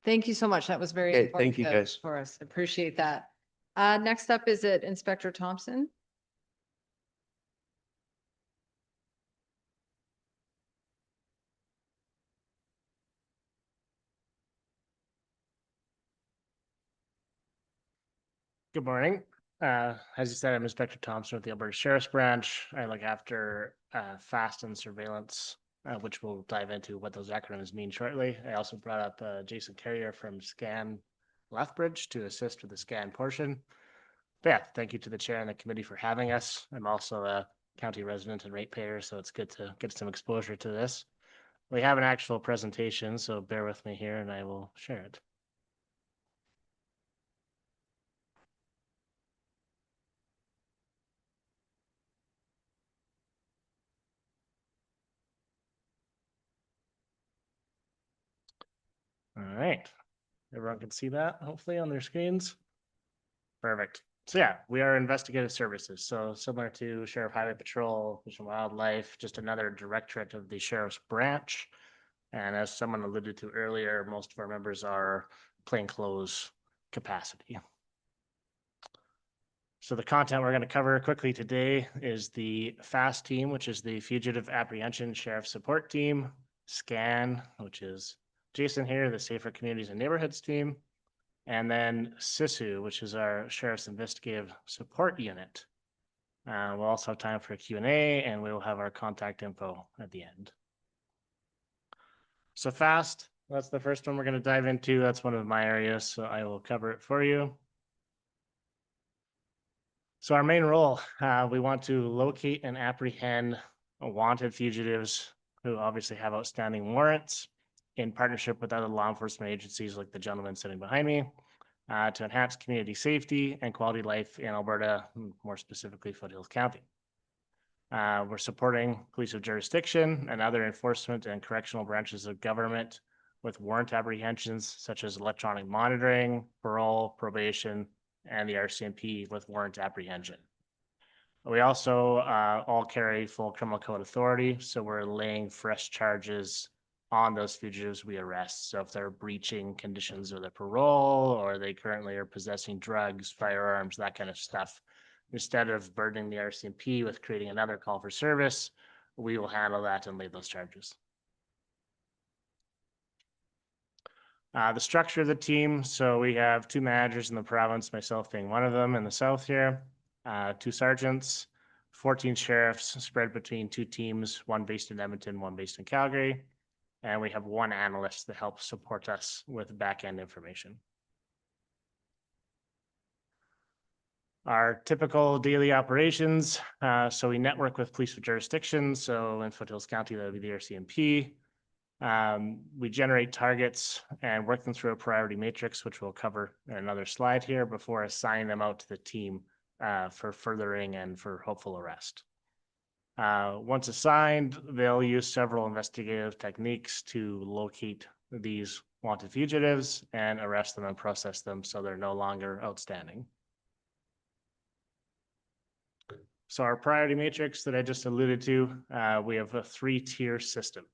Thank you so much. That was very Okay, thank you, informative guys. for us. Appreciate that. Next up, is it Inspector Thompson? Good morning. As you said, I'm Inspector Thompson with the Alberta Sheriff's Branch. I look after FAST and surveillance, which we'll dive into what those acronyms mean shortly. I also brought up Jason Carrier from Scan Lethbridge to assist with the scan portion. But yeah, thank you to the chair and the committee for having us. I'm also a county resident and ratepayer, so it's good to get some exposure to this. We have an actual presentation, so bear with me here and I will share it. All right. Everyone can see that hopefully on their screens. Perfect. So yeah, we are investigative services. So similar to Sheriff Highway Patrol, Fish and Wildlife, just another directorate of the Sheriff's Branch. And as someone alluded to earlier, most of our members are plainclothes capacity. So the content we're going to cover quickly today is the FAST team, which is the Fugitive Apprehension Sheriff Support Team, SCAN, which is Jason here, the Safer Communities and Neighborhoods team, and then SISU, which is our Sheriff's Investigative Support Unit. We'll also have time for a Q&A, and we will have our contact info at the end. So FAST, that's the first one we're going to dive into. That's one of my areas, so I will cover it for you. So our main role, we want to locate and apprehend wanted fugitives who obviously have outstanding warrants in partnership with other law enforcement agencies like the gentleman sitting behind me to enhance community safety and quality of life in Alberta, more specifically Foothills County. We're supporting police of jurisdiction and other enforcement and correctional branches of government with warrant apprehensions such as electronic monitoring, parole, probation, and the RCMP with warrant apprehension. We also all carry full criminal code authority, so we're laying fresh charges on those fugitives we arrest. So if they're breaching conditions of their parole or they currently are possessing drugs, firearms, that kind of stuff, instead of burdening the RCMP with creating another call for service, we will handle that and lay those charges. The structure of the team, so we have 2 managers in the province, myself being one of them in the south here, 2 sergeants, 14 sheriffs spread between 2 teams, one based in Edmonton, one based in Calgary. And we have 1 analyst that helps support us with back-end information. Our typical daily operations, so we network with police of jurisdiction. So in Foothills County, that would be the RCMP. We generate targets and work them through a priority matrix, which we'll cover in another slide here before assigning them out to the team for furthering and for hopeful arrest. Once assigned, they'll use several investigative techniques to locate these wanted fugitives and arrest them and process them so they're no longer outstanding. So our priority matrix that I just alluded to, we have a 3-tier system.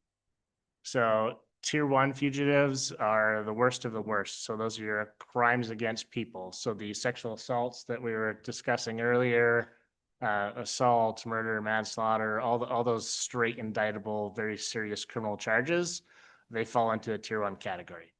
So tier 1 fugitives are the worst of the worst. So those are your crimes against people. So the sexual assaults that we were discussing earlier, assault, murder, manslaughter, all those straight indictable, very serious criminal charges, they fall into a tier 1 category.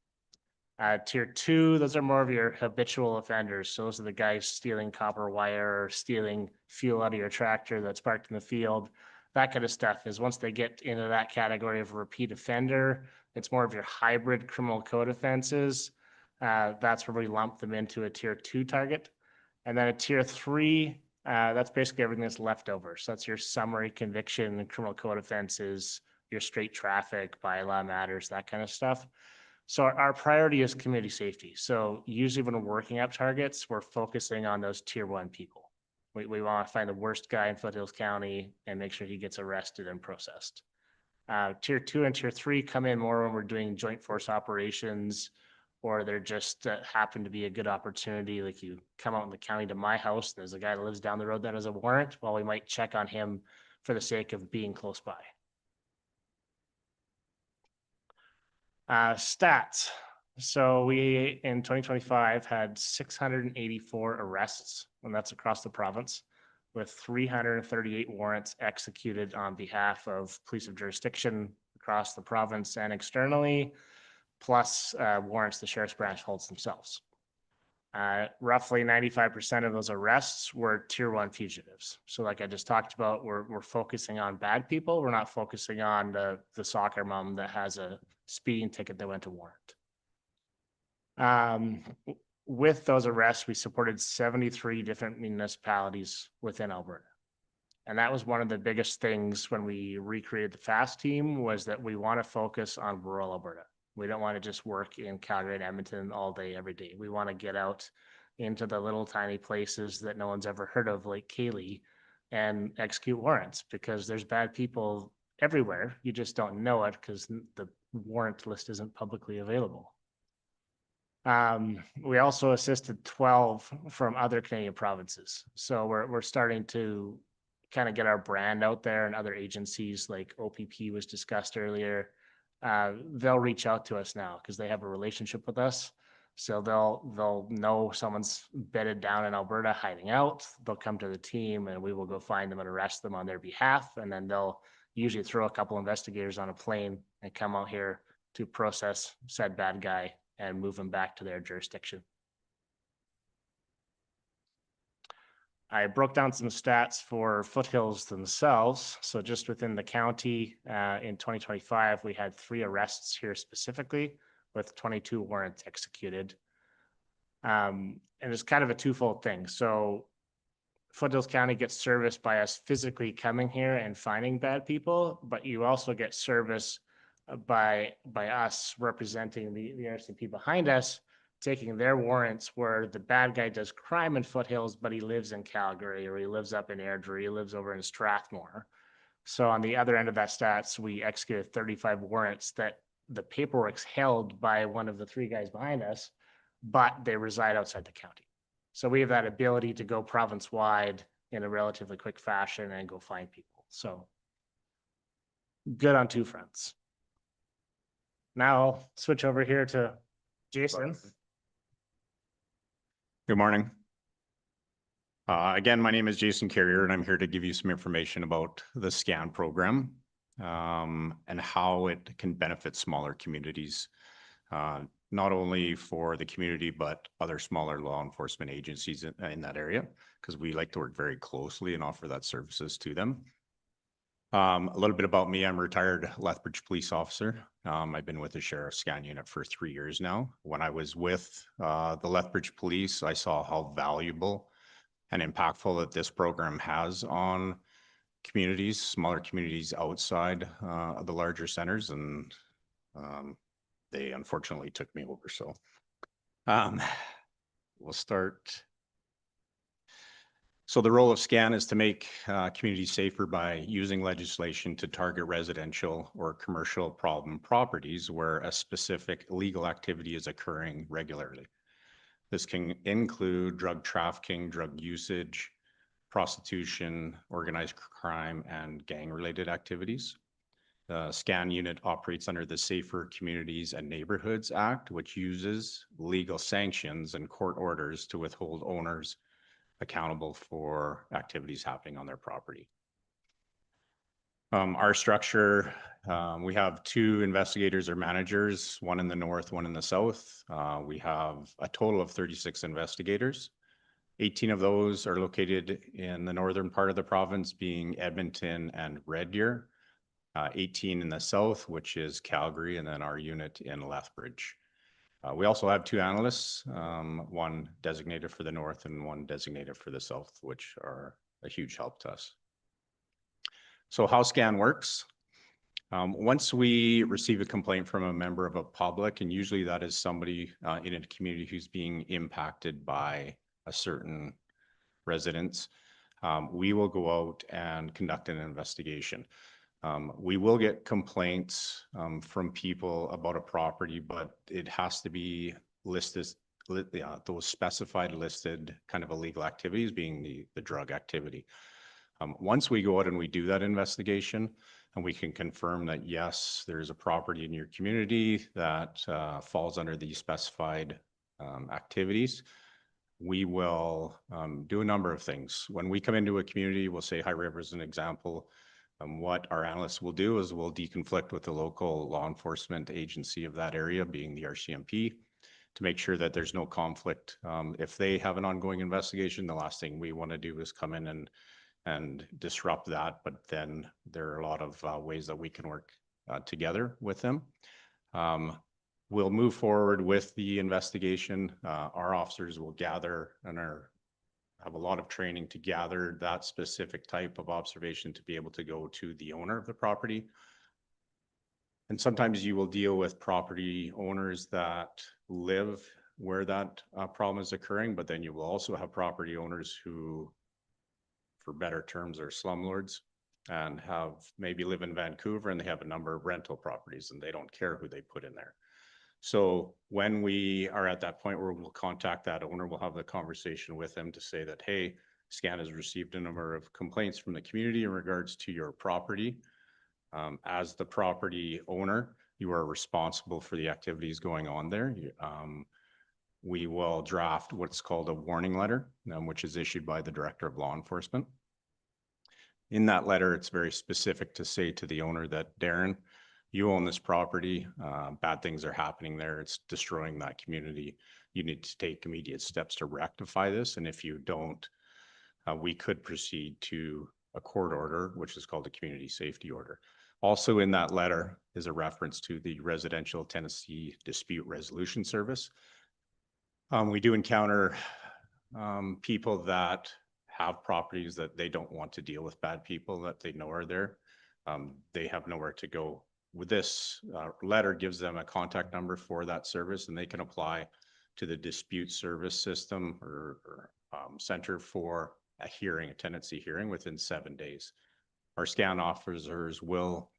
Tier 2, those are more of your habitual offenders. So those are the guys stealing copper wire or stealing fuel out of your tractor that's parked in the field. That kind of stuff is once they get into that category of repeat offender, it's more of your hybrid criminal code offenses. That's where we lump them into a tier 2 target. And then a tier 3, that's basically everything that's left over. So that's your summary conviction, criminal code offenses, your straight traffic, bylaw matters, that kind of stuff. So our priority is community safety. So usually when we're working up targets, we're focusing on those tier 1 people. We want to find the worst guy in Foothills County and make sure he gets arrested and processed. Tier 2 and tier 3 come in more when we're doing joint force operations, or they're just happen to be a good opportunity. Like you come out in the county to my house, there's a guy that lives down the road that has a warrant. Well, we might check on him for the sake of being close by. Stats. So we, in 2025, had 684 arrests, and that's across the province, with 338 warrants executed on behalf of police of jurisdiction across the province and externally, plus warrants the sheriff's branch holds themselves. Roughly 95% of those arrests were tier 1 fugitives. So like I just talked about, we're focusing on bad people. We're not focusing on the soccer mom that has a speeding ticket that went to warrant. With those arrests, we supported 73 different municipalities within Alberta. And that was one of the biggest things when we recreated the FAST team, was that we want to focus on rural Alberta. We don't want to just work in Calgary and Edmonton all day, every day. We want to get out into the little tiny places that no one's ever heard of, like Cayley, and execute warrants, because there's bad people everywhere. You just don't know it because the warrant list isn't publicly available. We also assisted 12 from other Canadian provinces. So we're starting to kind of get our brand out there, and other agencies like OPP was discussed earlier. They'll reach out to us now because they have a relationship with us. So they'll know someone's bedded down in Alberta hiding out. They'll come to the team and we will go find them and arrest them on their behalf. And then they'll usually throw a couple investigators on a plane and come out here to process said bad guy and move them back to their jurisdiction. I broke down some stats for Foothills themselves. So just within the county in 2025, we had 3 arrests here specifically, with 22 warrants executed. And it's kind of a twofold thing. So Foothills County gets service by us physically coming here and finding bad people, but you also get service by us representing the RCMP behind us, taking their warrants where the bad guy does crime in Foothills, but he lives in Calgary, or he lives up in Airdrie, he lives over in Strathmore. So on the other end of that stats, we executed 35 warrants that the paperwork's held by one of the 3 guys behind us, but they reside outside the county. So we have that ability to go province-wide in a relatively quick fashion and go find people. So good on 2 fronts. Now I'll switch over here to Jason. Good morning. Again, my name is Jason Carrier, and I'm here to give you some information about the SCAN program and how it can benefit smaller communities. not only for the community, but other smaller law enforcement agencies in that area, because we like to work very closely and offer that services to them. A little bit about me, I'm a retired Lethbridge police officer. I've been with the Sheriff's Scan Unit for 3 years now. When I was with the Lethbridge Police, I saw how valuable and impactful that this program has on communities, smaller communities outside of the larger centers, and they unfortunately took me over. So we'll start. So the role of SCAN is to make communities safer by using legislation to target residential or commercial problem properties where a specific illegal activity is occurring regularly. This can include drug trafficking, drug usage, prostitution, organized crime, and gang-related activities. The SCAN unit operates under the Safer Communities and Neighborhoods Act, which uses legal sanctions and court orders to withhold owners accountable for activities happening on their property. Our structure, we have 2 investigators or managers, one in the north, one in the south. We have a total of 36 investigators. 18 of those are located in the northern part of the province, being Edmonton and Red Deer. 18 in the south, which is Calgary, and then our unit in Lethbridge. We also have 2 analysts, one designated for the north and one designated for the south, which are a huge help to us. So how SCAN works. Once we receive a complaint from a member of a public, and usually that is somebody in a community who's being impacted by a certain residence, we will go out and conduct an investigation. We will get complaints from people about a property, but it has to be listed, those specified listed kind of illegal activities being the drug activity. Once we go out and we do that investigation and we can confirm that, yes, there's a property in your community that falls under these specified activities, we will do a number of things. When we come into a community, we'll say High River as an example. What our analysts will do is we'll deconflict with the local law enforcement agency of that area, being the RCMP, to make sure that there's no conflict. If they have an ongoing investigation, the last thing we want to do is come in and disrupt that. But then there are a lot of ways that we can work together with them. We'll move forward with the investigation. Our officers will gather and have a lot of training to gather that specific type of observation to be able to go to the owner of the property. And sometimes you will deal with property owners that live where that problem is occurring, but then you will also have property owners who, for better terms, are slumlords and maybe live in Vancouver and they have a number of rental properties and they don't care who they put in there. So when we are at that point where we'll contact that owner, we'll have the conversation with them to say that, hey, SCAN has received a number of complaints from the community in regards to your property. As the property owner, you are responsible for the activities going on there. We will draft what's called a warning letter, which is issued by the Director of Law Enforcement. In that letter, it's very specific to say to the owner that, Darren, you own this property, bad things are happening there, it's destroying that community. You need to take immediate steps to rectify this. And if you don't, we could proceed to a court order, which is called a community safety order. Also in that letter is a reference to the Residential Tenancy Dispute Resolution Service. We do encounter people that have properties that they don't want to deal with bad people that they know are there. They have nowhere to go. With this letter gives them a contact number for that service, and they can apply to the dispute service system or center for a hearing, a tenancy hearing within 7 days. Our SCAN officers will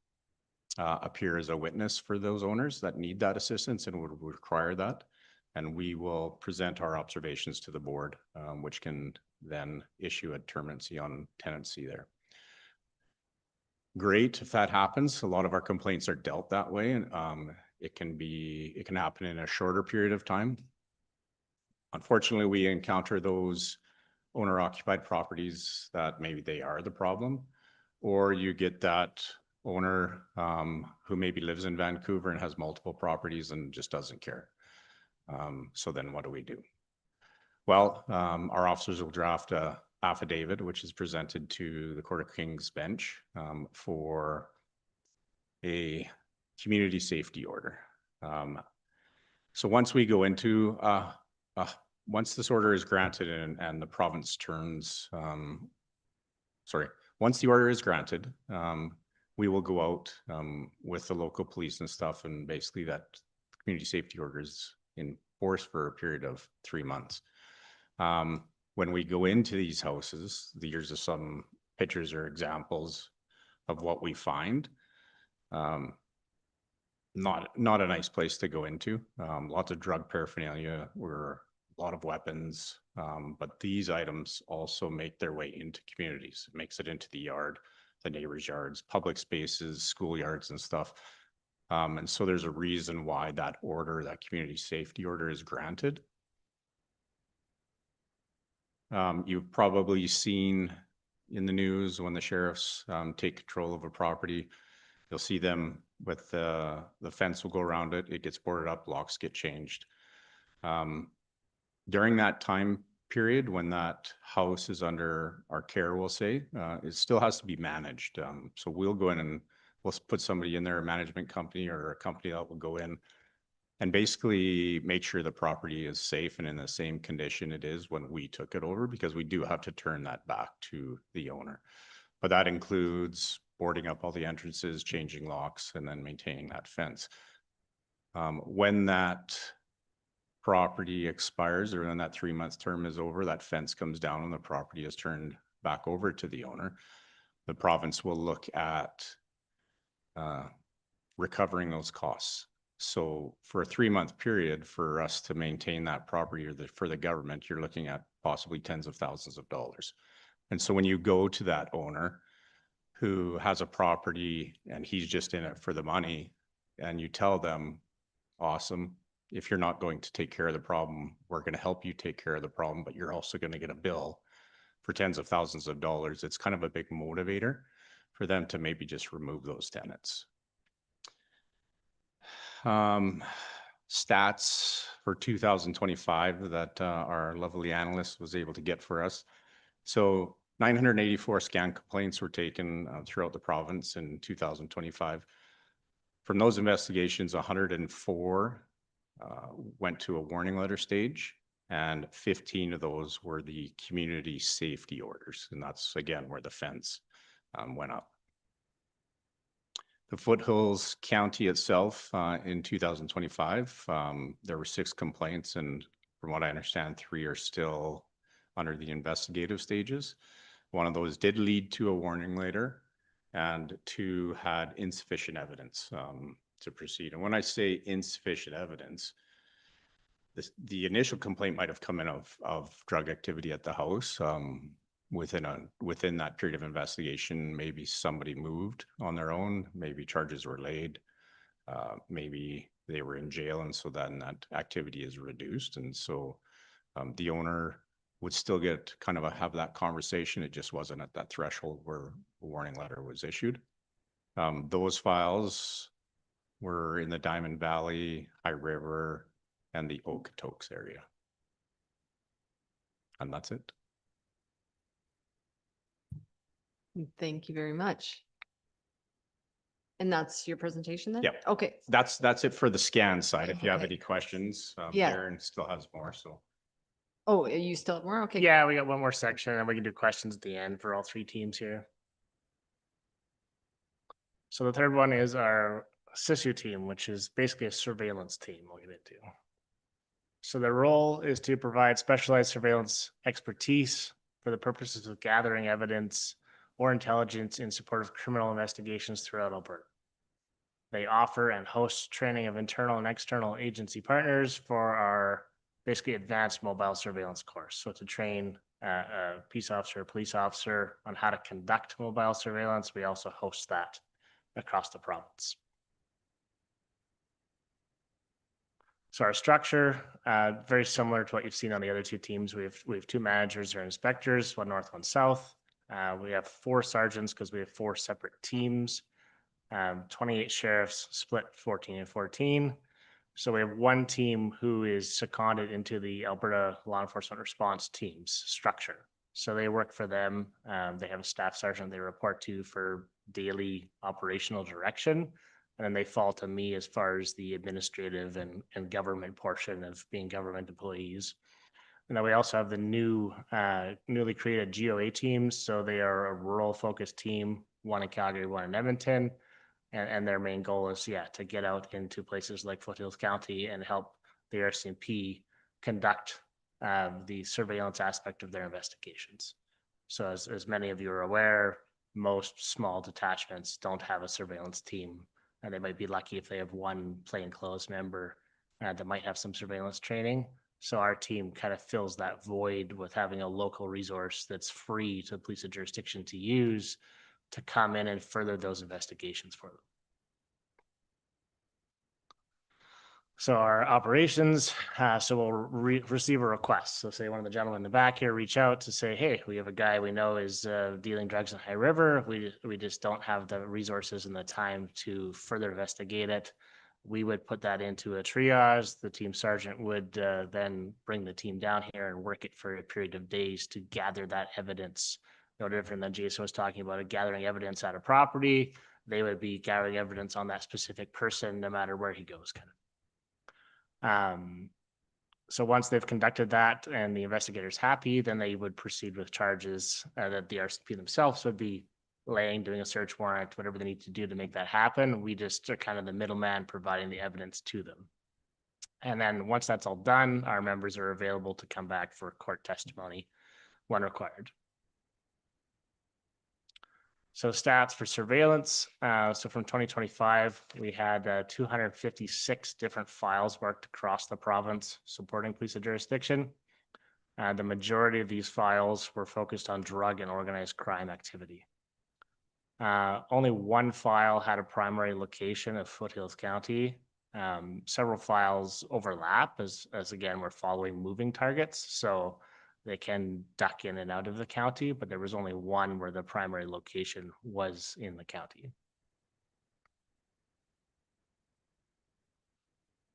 appear as a witness for those owners that need that assistance and would require that. And we will present our observations to the board, which can then issue a terminacy on tenancy there. Great if that happens. A lot of our complaints are dealt that way, and it can happen in a shorter period of time. Unfortunately, we encounter those owner-occupied properties that maybe they are the problem, or you get that owner who maybe lives in Vancouver and has multiple properties and just doesn't care. So then what do we do? Well, our officers will draft a affidavit, which is presented to the Court of King's bench for a community safety order. So once we go into, once this order is granted and the province turns, once the order is granted, we will go out with the local police and stuff, and basically that community safety order is in force for a period of 3 months. When we go into these houses, here's are some pictures or examples of what we find. Not a nice place to go into. Lots of drug paraphernalia, a lot of weapons, but these items also make their way into communities. It makes it into the yard, the neighbors' yards, public spaces, school yards and stuff. And so there's a reason why that order, that community safety order, is granted. You've probably seen in the news when the sheriffs take control of a property, you'll see them with the fence will go around it. It gets boarded up, locks get changed. During that time period when that house is under our care, we'll say, it still has to be managed. So we'll go in and we'll put somebody in there, a management company or a company that will go in and basically make sure the property is safe and in the same condition it is when we took it over, because we do have to turn that back to the owner. But that includes boarding up all the entrances, changing locks, and then maintaining that fence. When that property expires or when that 3-month term is over, that fence comes down and the property is turned back over to the owner. The province will look at recovering those costs. So for a 3-month period, for us to maintain that property or for the government, you're looking at possibly tens of thousands of dollars. And so when you go to that owner who has a property and he's just in it for the money, and you tell them, awesome, if you're not going to take care of the problem, we're going to help you take care of the problem, but you're also going to get a bill for tens of thousands of dollars. It's kind of a big motivator for them to maybe just remove those tenants. Stats for 2025 that our lovely analyst was able to get for us. So 984 scan complaints were taken throughout the province in 2025. From those investigations, 104 went to a warning letter stage, and 15 of those were the community safety orders. And that's, again, where the fence went up. The Foothills County itself in 2025, there were 6 complaints, and from what I understand, 3 are still under the investigative stages. One of those did lead to a warning letter, and 2 had insufficient evidence to proceed. And when I say insufficient evidence, the initial complaint might have come in of drug activity at the house. Within that period of investigation, maybe somebody moved on their own, maybe charges were laid, maybe they were in jail, and so then that activity is reduced. And so the owner would still get kind of have that conversation. It just wasn't at that threshold where a warning letter was issued. Those files were in the Diamond Valley, High River, and the Okotoks area. And that's it. Thank you very much. And that's your presentation then? Yep. Okay. That's it for the scan side. If you have Okay. any questions, Yeah. Darren still has more, so. Oh, you still have more? Okay. Yeah, we got one more section and we can do questions at the end for all 3 teams here. So the third one is our SISU team, which is basically a surveillance team we'll get into. So their role is to provide specialized surveillance expertise for the purposes of gathering evidence or intelligence in support of criminal investigations throughout Alberta. They offer and host training of internal and external agency partners for our basically advanced mobile surveillance course. So to train a peace officer, a police officer on how to conduct mobile surveillance, we also host that across the province. So our structure, very similar to what you've seen on the other 2 teams. We have 2 managers or inspectors, 1 north, 1 south. We have 4 sergeants because we have 4 separate teams. 28 sheriffs split 14 and 14. So we have one team who is seconded into the Alberta Law Enforcement Response Teams structure. So they work for them. They have a staff sergeant they report to for daily operational direction. And then they fall to me as far as the administrative and government portion of being government employees. And then we also have the newly created GOA teams. So they are a rural focused team, one in Calgary, one in Edmonton. And their main goal is, to get out into places like Foothills County and help the RCMP conduct the surveillance aspect of their investigations. So as many of you are aware, most small detachments don't have a surveillance team, and they might be lucky if they have one plainclothes member that might have some surveillance training. So our team kind of fills that void with having a local resource that's free to the police of jurisdiction to use to come in and further those investigations for them. So our operations, so we'll receive a request. So say one of the gentlemen in the back here reach out to say, hey, we have a guy we know is dealing drugs in High River. We just don't have the resources and the time to further investigate it. We would put that into a triage. The team sergeant would then bring the team down here and work it for a period of days to gather that evidence. No different than Jason was talking about, gathering evidence at a property. They would be gathering evidence on that specific person, no matter where he goes, kind of. So once they've conducted that and the investigator's happy, then they would proceed with charges that the RCMP themselves would be laying, doing a search warrant, whatever they need to do to make that happen. We just are kind of the middleman providing the evidence to them. And then once that's all done, our members are available to come back for court testimony when required. So stats for surveillance. So from 2025, we had 256 different files worked across the province supporting police of jurisdiction. The majority of these files were focused on drug and organized crime activity. Only one file had a primary location of Foothills County. Several files overlap as again, we're following moving targets. So they can duck in and out of the county, but there was only one where the primary location was in the county.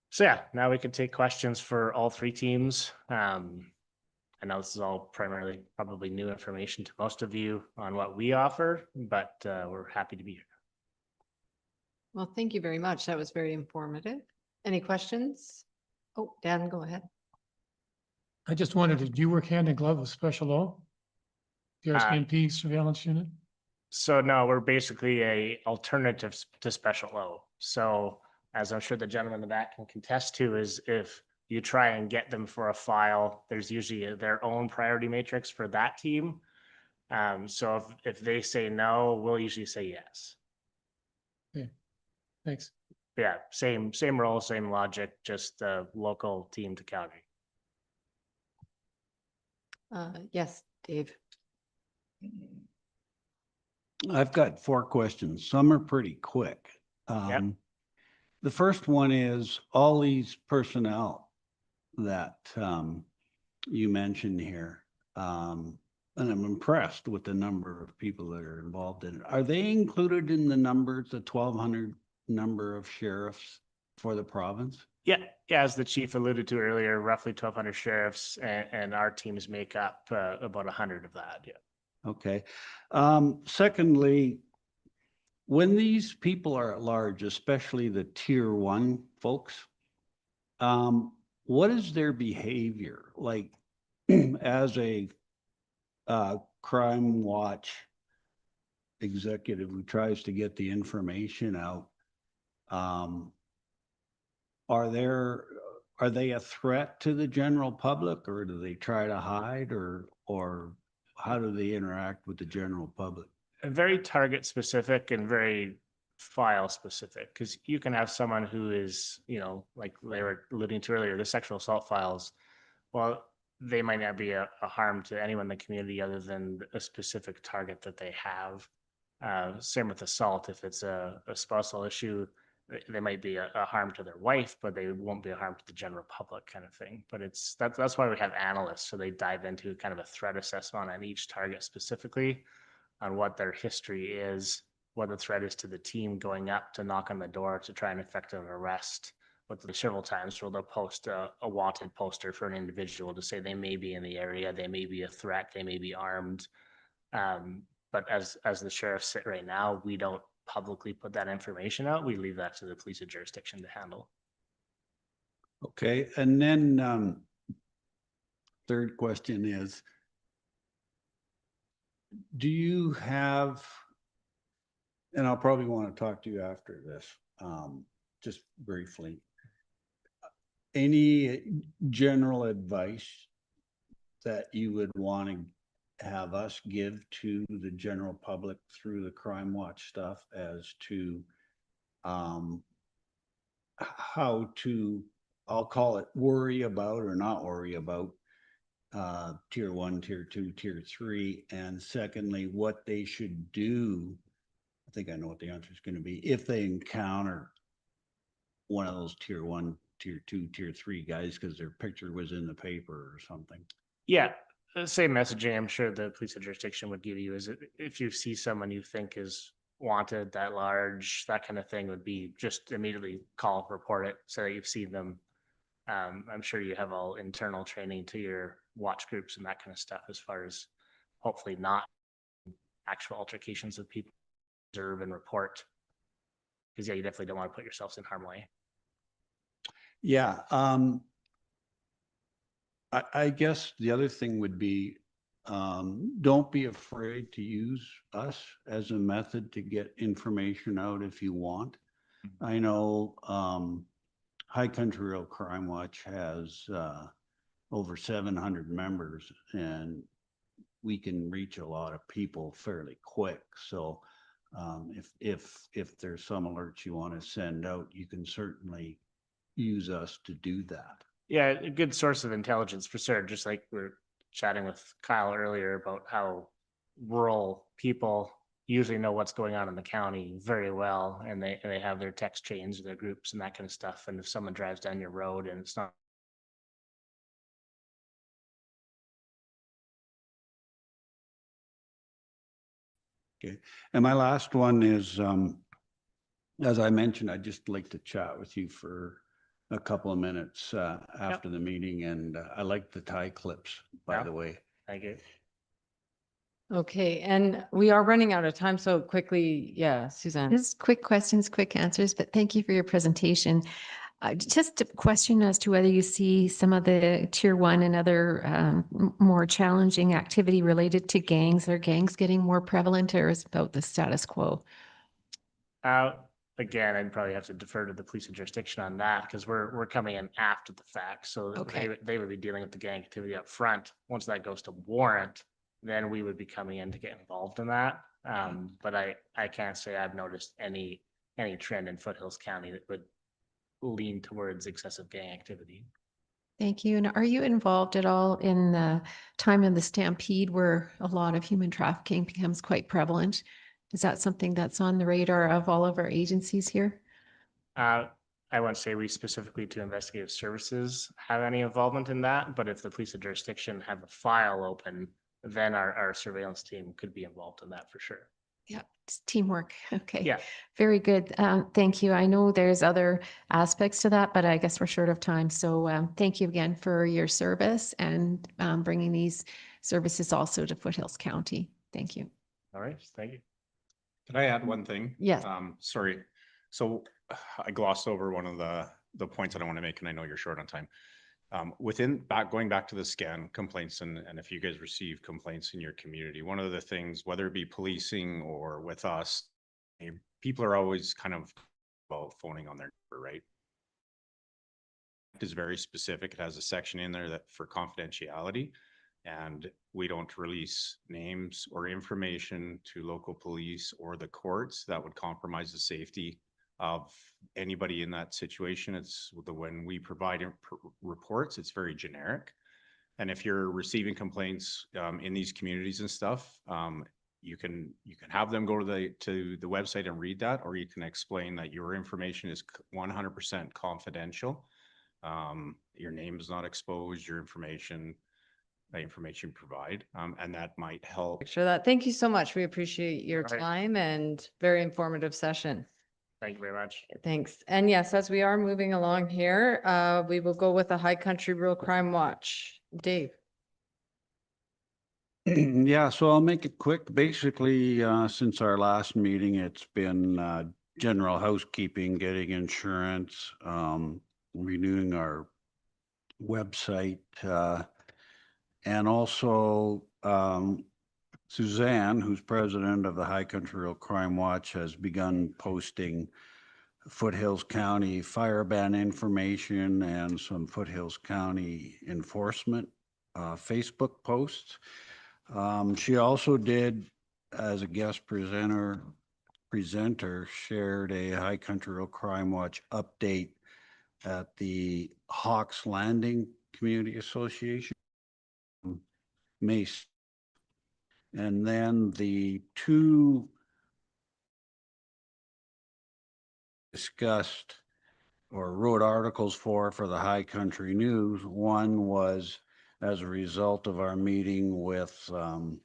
So now we can take questions for all three teams. I know this is all primarily probably new information to most of you on what we offer, but we're happy to be here. Well, thank you very much. That was very informative. Any questions? Oh, Dan, go ahead. I just wondered, did you work hand in glove with Special O? The RCMP surveillance unit? So no, we're basically a alternative to Special O. So as I'm sure the gentleman in the back can contest to, is if you try and get them for a file, there's usually their own priority matrix for that team. So if they say no, we'll usually say yes. Okay, thanks. Yeah, same role, same logic, just a local team to Calgary. Yes, Dave. I've got 4 questions. Some are pretty quick. Yep. The first one is all these personnel that you mentioned here. And I'm impressed with the number of people that are involved in it. Are they included in the numbers, the 1,200 number of sheriffs for the province? Yeah, as the chief alluded to earlier, roughly 1,200 sheriffs, and our teams make up about 100 of that. Yeah. Okay. Secondly, when these people are at large, especially the tier 1 folks, what is their behavior like as a crime watch executive who tries to get the information out? Are they a threat to the general public, or do they try to hide, or how do they interact with the general public? Very target specific and very file specific, because you can have someone who is, like they were alluding to earlier, the sexual assault files. Well, they might not be a harm to anyone in the community other than a specific target that they have. Same with assault. If it's a spousal issue, they might be a harm to their wife, but they won't be a harm to the general public, kind of thing. But that's why we have analysts, so they dive into kind of a threat assessment on each target specifically, on what their history is, what the threat is to the team going up to knock on the door to try and effect an arrest, with several times where they'll post a wanted poster for an individual to say they may be in the area, they may be a threat, they may be armed. But as the sheriff said right now, we don't publicly put that information out. We leave that to the police of jurisdiction to handle. Okay, and then third question is, do you have, and I'll probably want to talk to you after this, just briefly, any general advice that you would want to have us give to the general public through the Crime Watch stuff as to how to, I'll call it, worry about or not worry about tier 1, tier 2, tier 3, and secondly, what they should do? I think I know what the answer is going to be if they encounter one of those tier 1, tier 2, tier 3 guys because their picture was in the paper or something. Yeah, the same messaging I'm sure the police of jurisdiction would give you is if you see someone you think is wanted, that large, that kind of thing, would be just immediately call, report it, so that you've seen them. I'm sure you have all internal training to your watch groups and that kind of stuff, as far as hopefully not actual altercations with people, observe and report. Because yeah, you definitely don't want to put yourselves in harm's way. Yeah. I guess the other thing would be, don't be afraid to use us as a method to get information out if you want. I know High Country Road Crime Watch has over 700 members, and we can reach a lot of people fairly quick. So if there's some alerts you want to send out, you can certainly use us to do that. Yeah, a good source of intelligence for sure. Just like we we're chatting with Kyle earlier about how rural people usually know what's going on in the county very well, and they have their text chains, their groups, and that kind of stuff. And if someone drives down your road and it's not Okay. And my last one is, as I mentioned, I'd just like to chat with you for a couple of minutes after the meeting. And I like the tie clips, by the way. Thank you. Okay, and we are running out of time, so quickly, yeah, Suzanne. Just quick questions, quick answers, but thank you for your presentation. Just a question as to whether you see some of the tier 1 and other more challenging activity related to gangs. Are gangs getting more prevalent, or is it about the status quo? Again, I'd probably have to defer to the police and jurisdiction on that, because we're coming in after the fact. So they would be dealing with the gang activity up front. Once that goes to warrant, then we would be coming in to get involved in that. But I can't say I've noticed any trend in Foothills County that would lean towards excessive gang activity. Thank you. And are you involved at all in the time of the stampede where a lot of human trafficking becomes quite prevalent? Is that something that's on the radar of all of our agencies here? I won't say we specifically to investigative services have any involvement in that, but if the police of jurisdiction have a file open, then our surveillance team could be involved in that for sure. Yeah, it's teamwork. Okay. Yeah. Very good. Thank you. I know there's other aspects to that, but I guess we're short of time. So thank you again for your service and bringing these services also to Foothills County. Thank you. All right. Thank you. Can I add one thing? Yes. Sorry. So I glossed over one of the points that I want to make, and I know you're short on time. Going back to the scan complaints, and if you guys receive complaints in your community, one of the things, whether it be policing or with us, people are always kind of phoning on their number, right? It is very specific. It has a section in there that for confidentiality, and we don't release names or information to local police or the courts that would compromise the safety of anybody in that situation. It's when we provide reports, it's very generic. And if you're receiving complaints in these communities and stuff, you can have them go to the website and read that, or you can explain that your information is 100% confidential. Your name is not exposed, the information you provide, and that might help. Sure that. Thank you so much. We appreciate your All right. time and very informative session. Thank you very much. Thanks. And yes, as we are moving along here, we will go with the High Country Rural Crime Watch. Dave. Yeah, so I'll make it quick. Basically, since our last meeting, it's been general housekeeping, getting insurance, renewing our website, and also Suzanne, who's president of the High Country Rural Crime Watch, has begun posting Foothills County fire ban information and some Foothills County enforcement Facebook posts. She also did, as a guest presenter, shared a High Country Rural Crime Watch update at the Hawks Landing Community Association, Mace. And then the two discussed or wrote articles for the High Country News. One was as a result of our meeting with our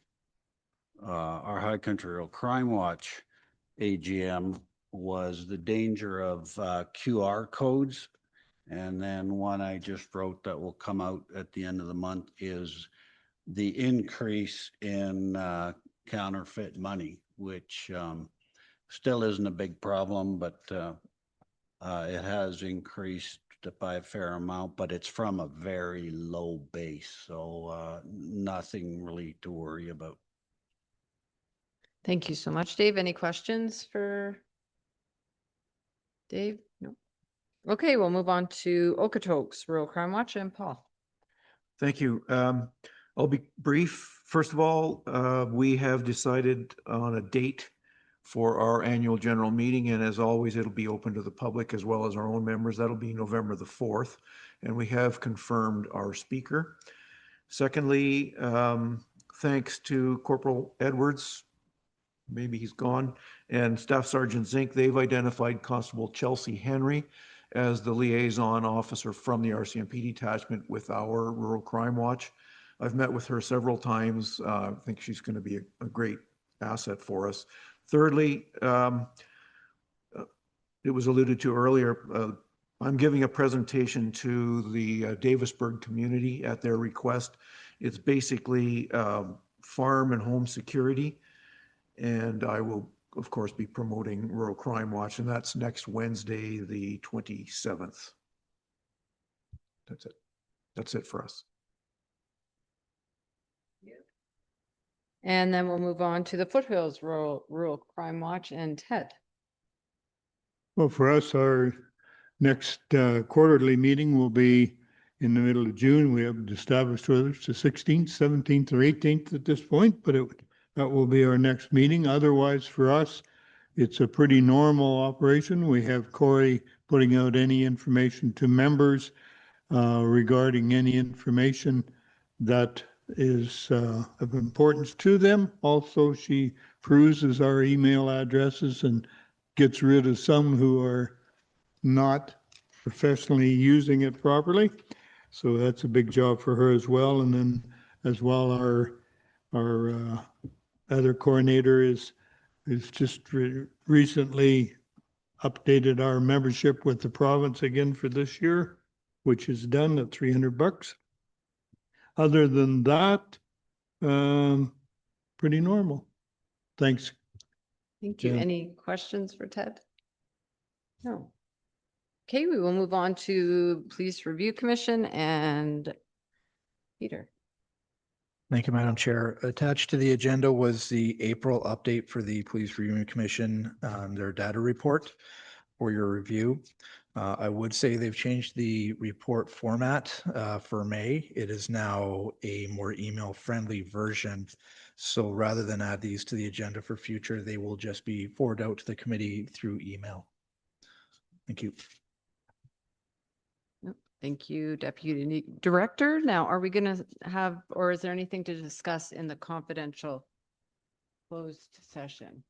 High Country Rural Crime Watch AGM, was the danger of QR codes. And then one I just wrote that will come out at the end of the month is the increase in counterfeit money, which still isn't a big problem, but it has increased by a fair amount, but it's from a very low base. So nothing really to worry about. Thank you so much, Dave. Any questions for Dave? No. Okay, we'll move on to Okotoks Rural Crime Watch and Paul. Thank you. I'll be brief. First of all, we have decided on a date for our annual general meeting, and as always, it'll be open to the public as well as our own members. That'll be November the 4th, and we have confirmed our speaker. Secondly, thanks to Corporal Edwards, maybe he's gone, and Staff Sergeant Zink, they've identified Constable Chelsea Henry as the liaison officer from the RCMP detachment with our Rural Crime Watch. I've met with her several times. I think she's going to be a great asset for us. Thirdly, it was alluded to earlier, I'm giving a presentation to the Davisburg community at their request. It's basically farm and home security. And I will, of course, be promoting Rural Crime Watch, and that's next Wednesday, the 27th. That's it. That's it for us. And then we'll move on to the Foothills Rural Crime Watch and Ted. Well, for us, our next quarterly meeting will be in the middle of June. We haven't established whether it's the 16th, 17th, or 18th at this point, but that will be our next meeting. Otherwise, for us, it's a pretty normal operation. We have Corey putting out any information to members regarding any information that is of importance to them. Also, she peruses our email addresses and gets rid of some who are not professionally using it properly. So that's a big job for her as well. And then as well, our other coordinator is just recently updated our membership with the province again for this year, which is done at $300. Other than that, pretty normal. Thanks. Thank you. Jen. Any questions for Ted? No. Okay, we will move on to Police Review Commission and Peter. Thank you, Madam Chair. Attached to the agenda was the April update for the Police Review Commission, their data report for your review. I would say they've changed the report format for May. It is now a more email-friendly version. So rather than add these to the agenda for future, they will just be forwarded out to the committee through email. Thank you. Thank you, Deputy Director. Now, are we going to have, or is there anything to discuss in the confidential closed session?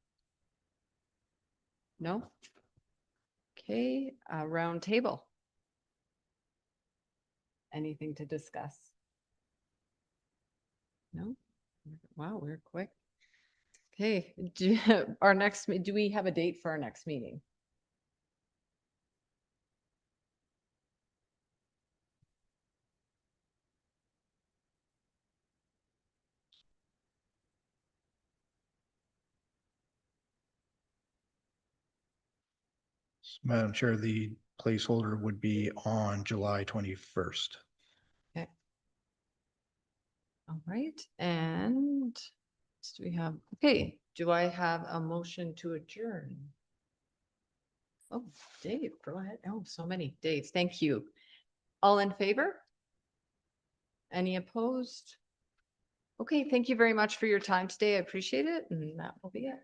No? Okay, round table. Anything to discuss? No? Wow, we're quick. Okay, do we have a date for our next meeting? Madam Chair, the placeholder would be on July 21st. All right, and do we have, okay, do I have a motion to adjourn? Oh, Dave, go ahead. Oh, so many. Dave, thank you. All in favor? Any opposed? Okay, thank you very much for your time today. I appreciate it, and that will be it.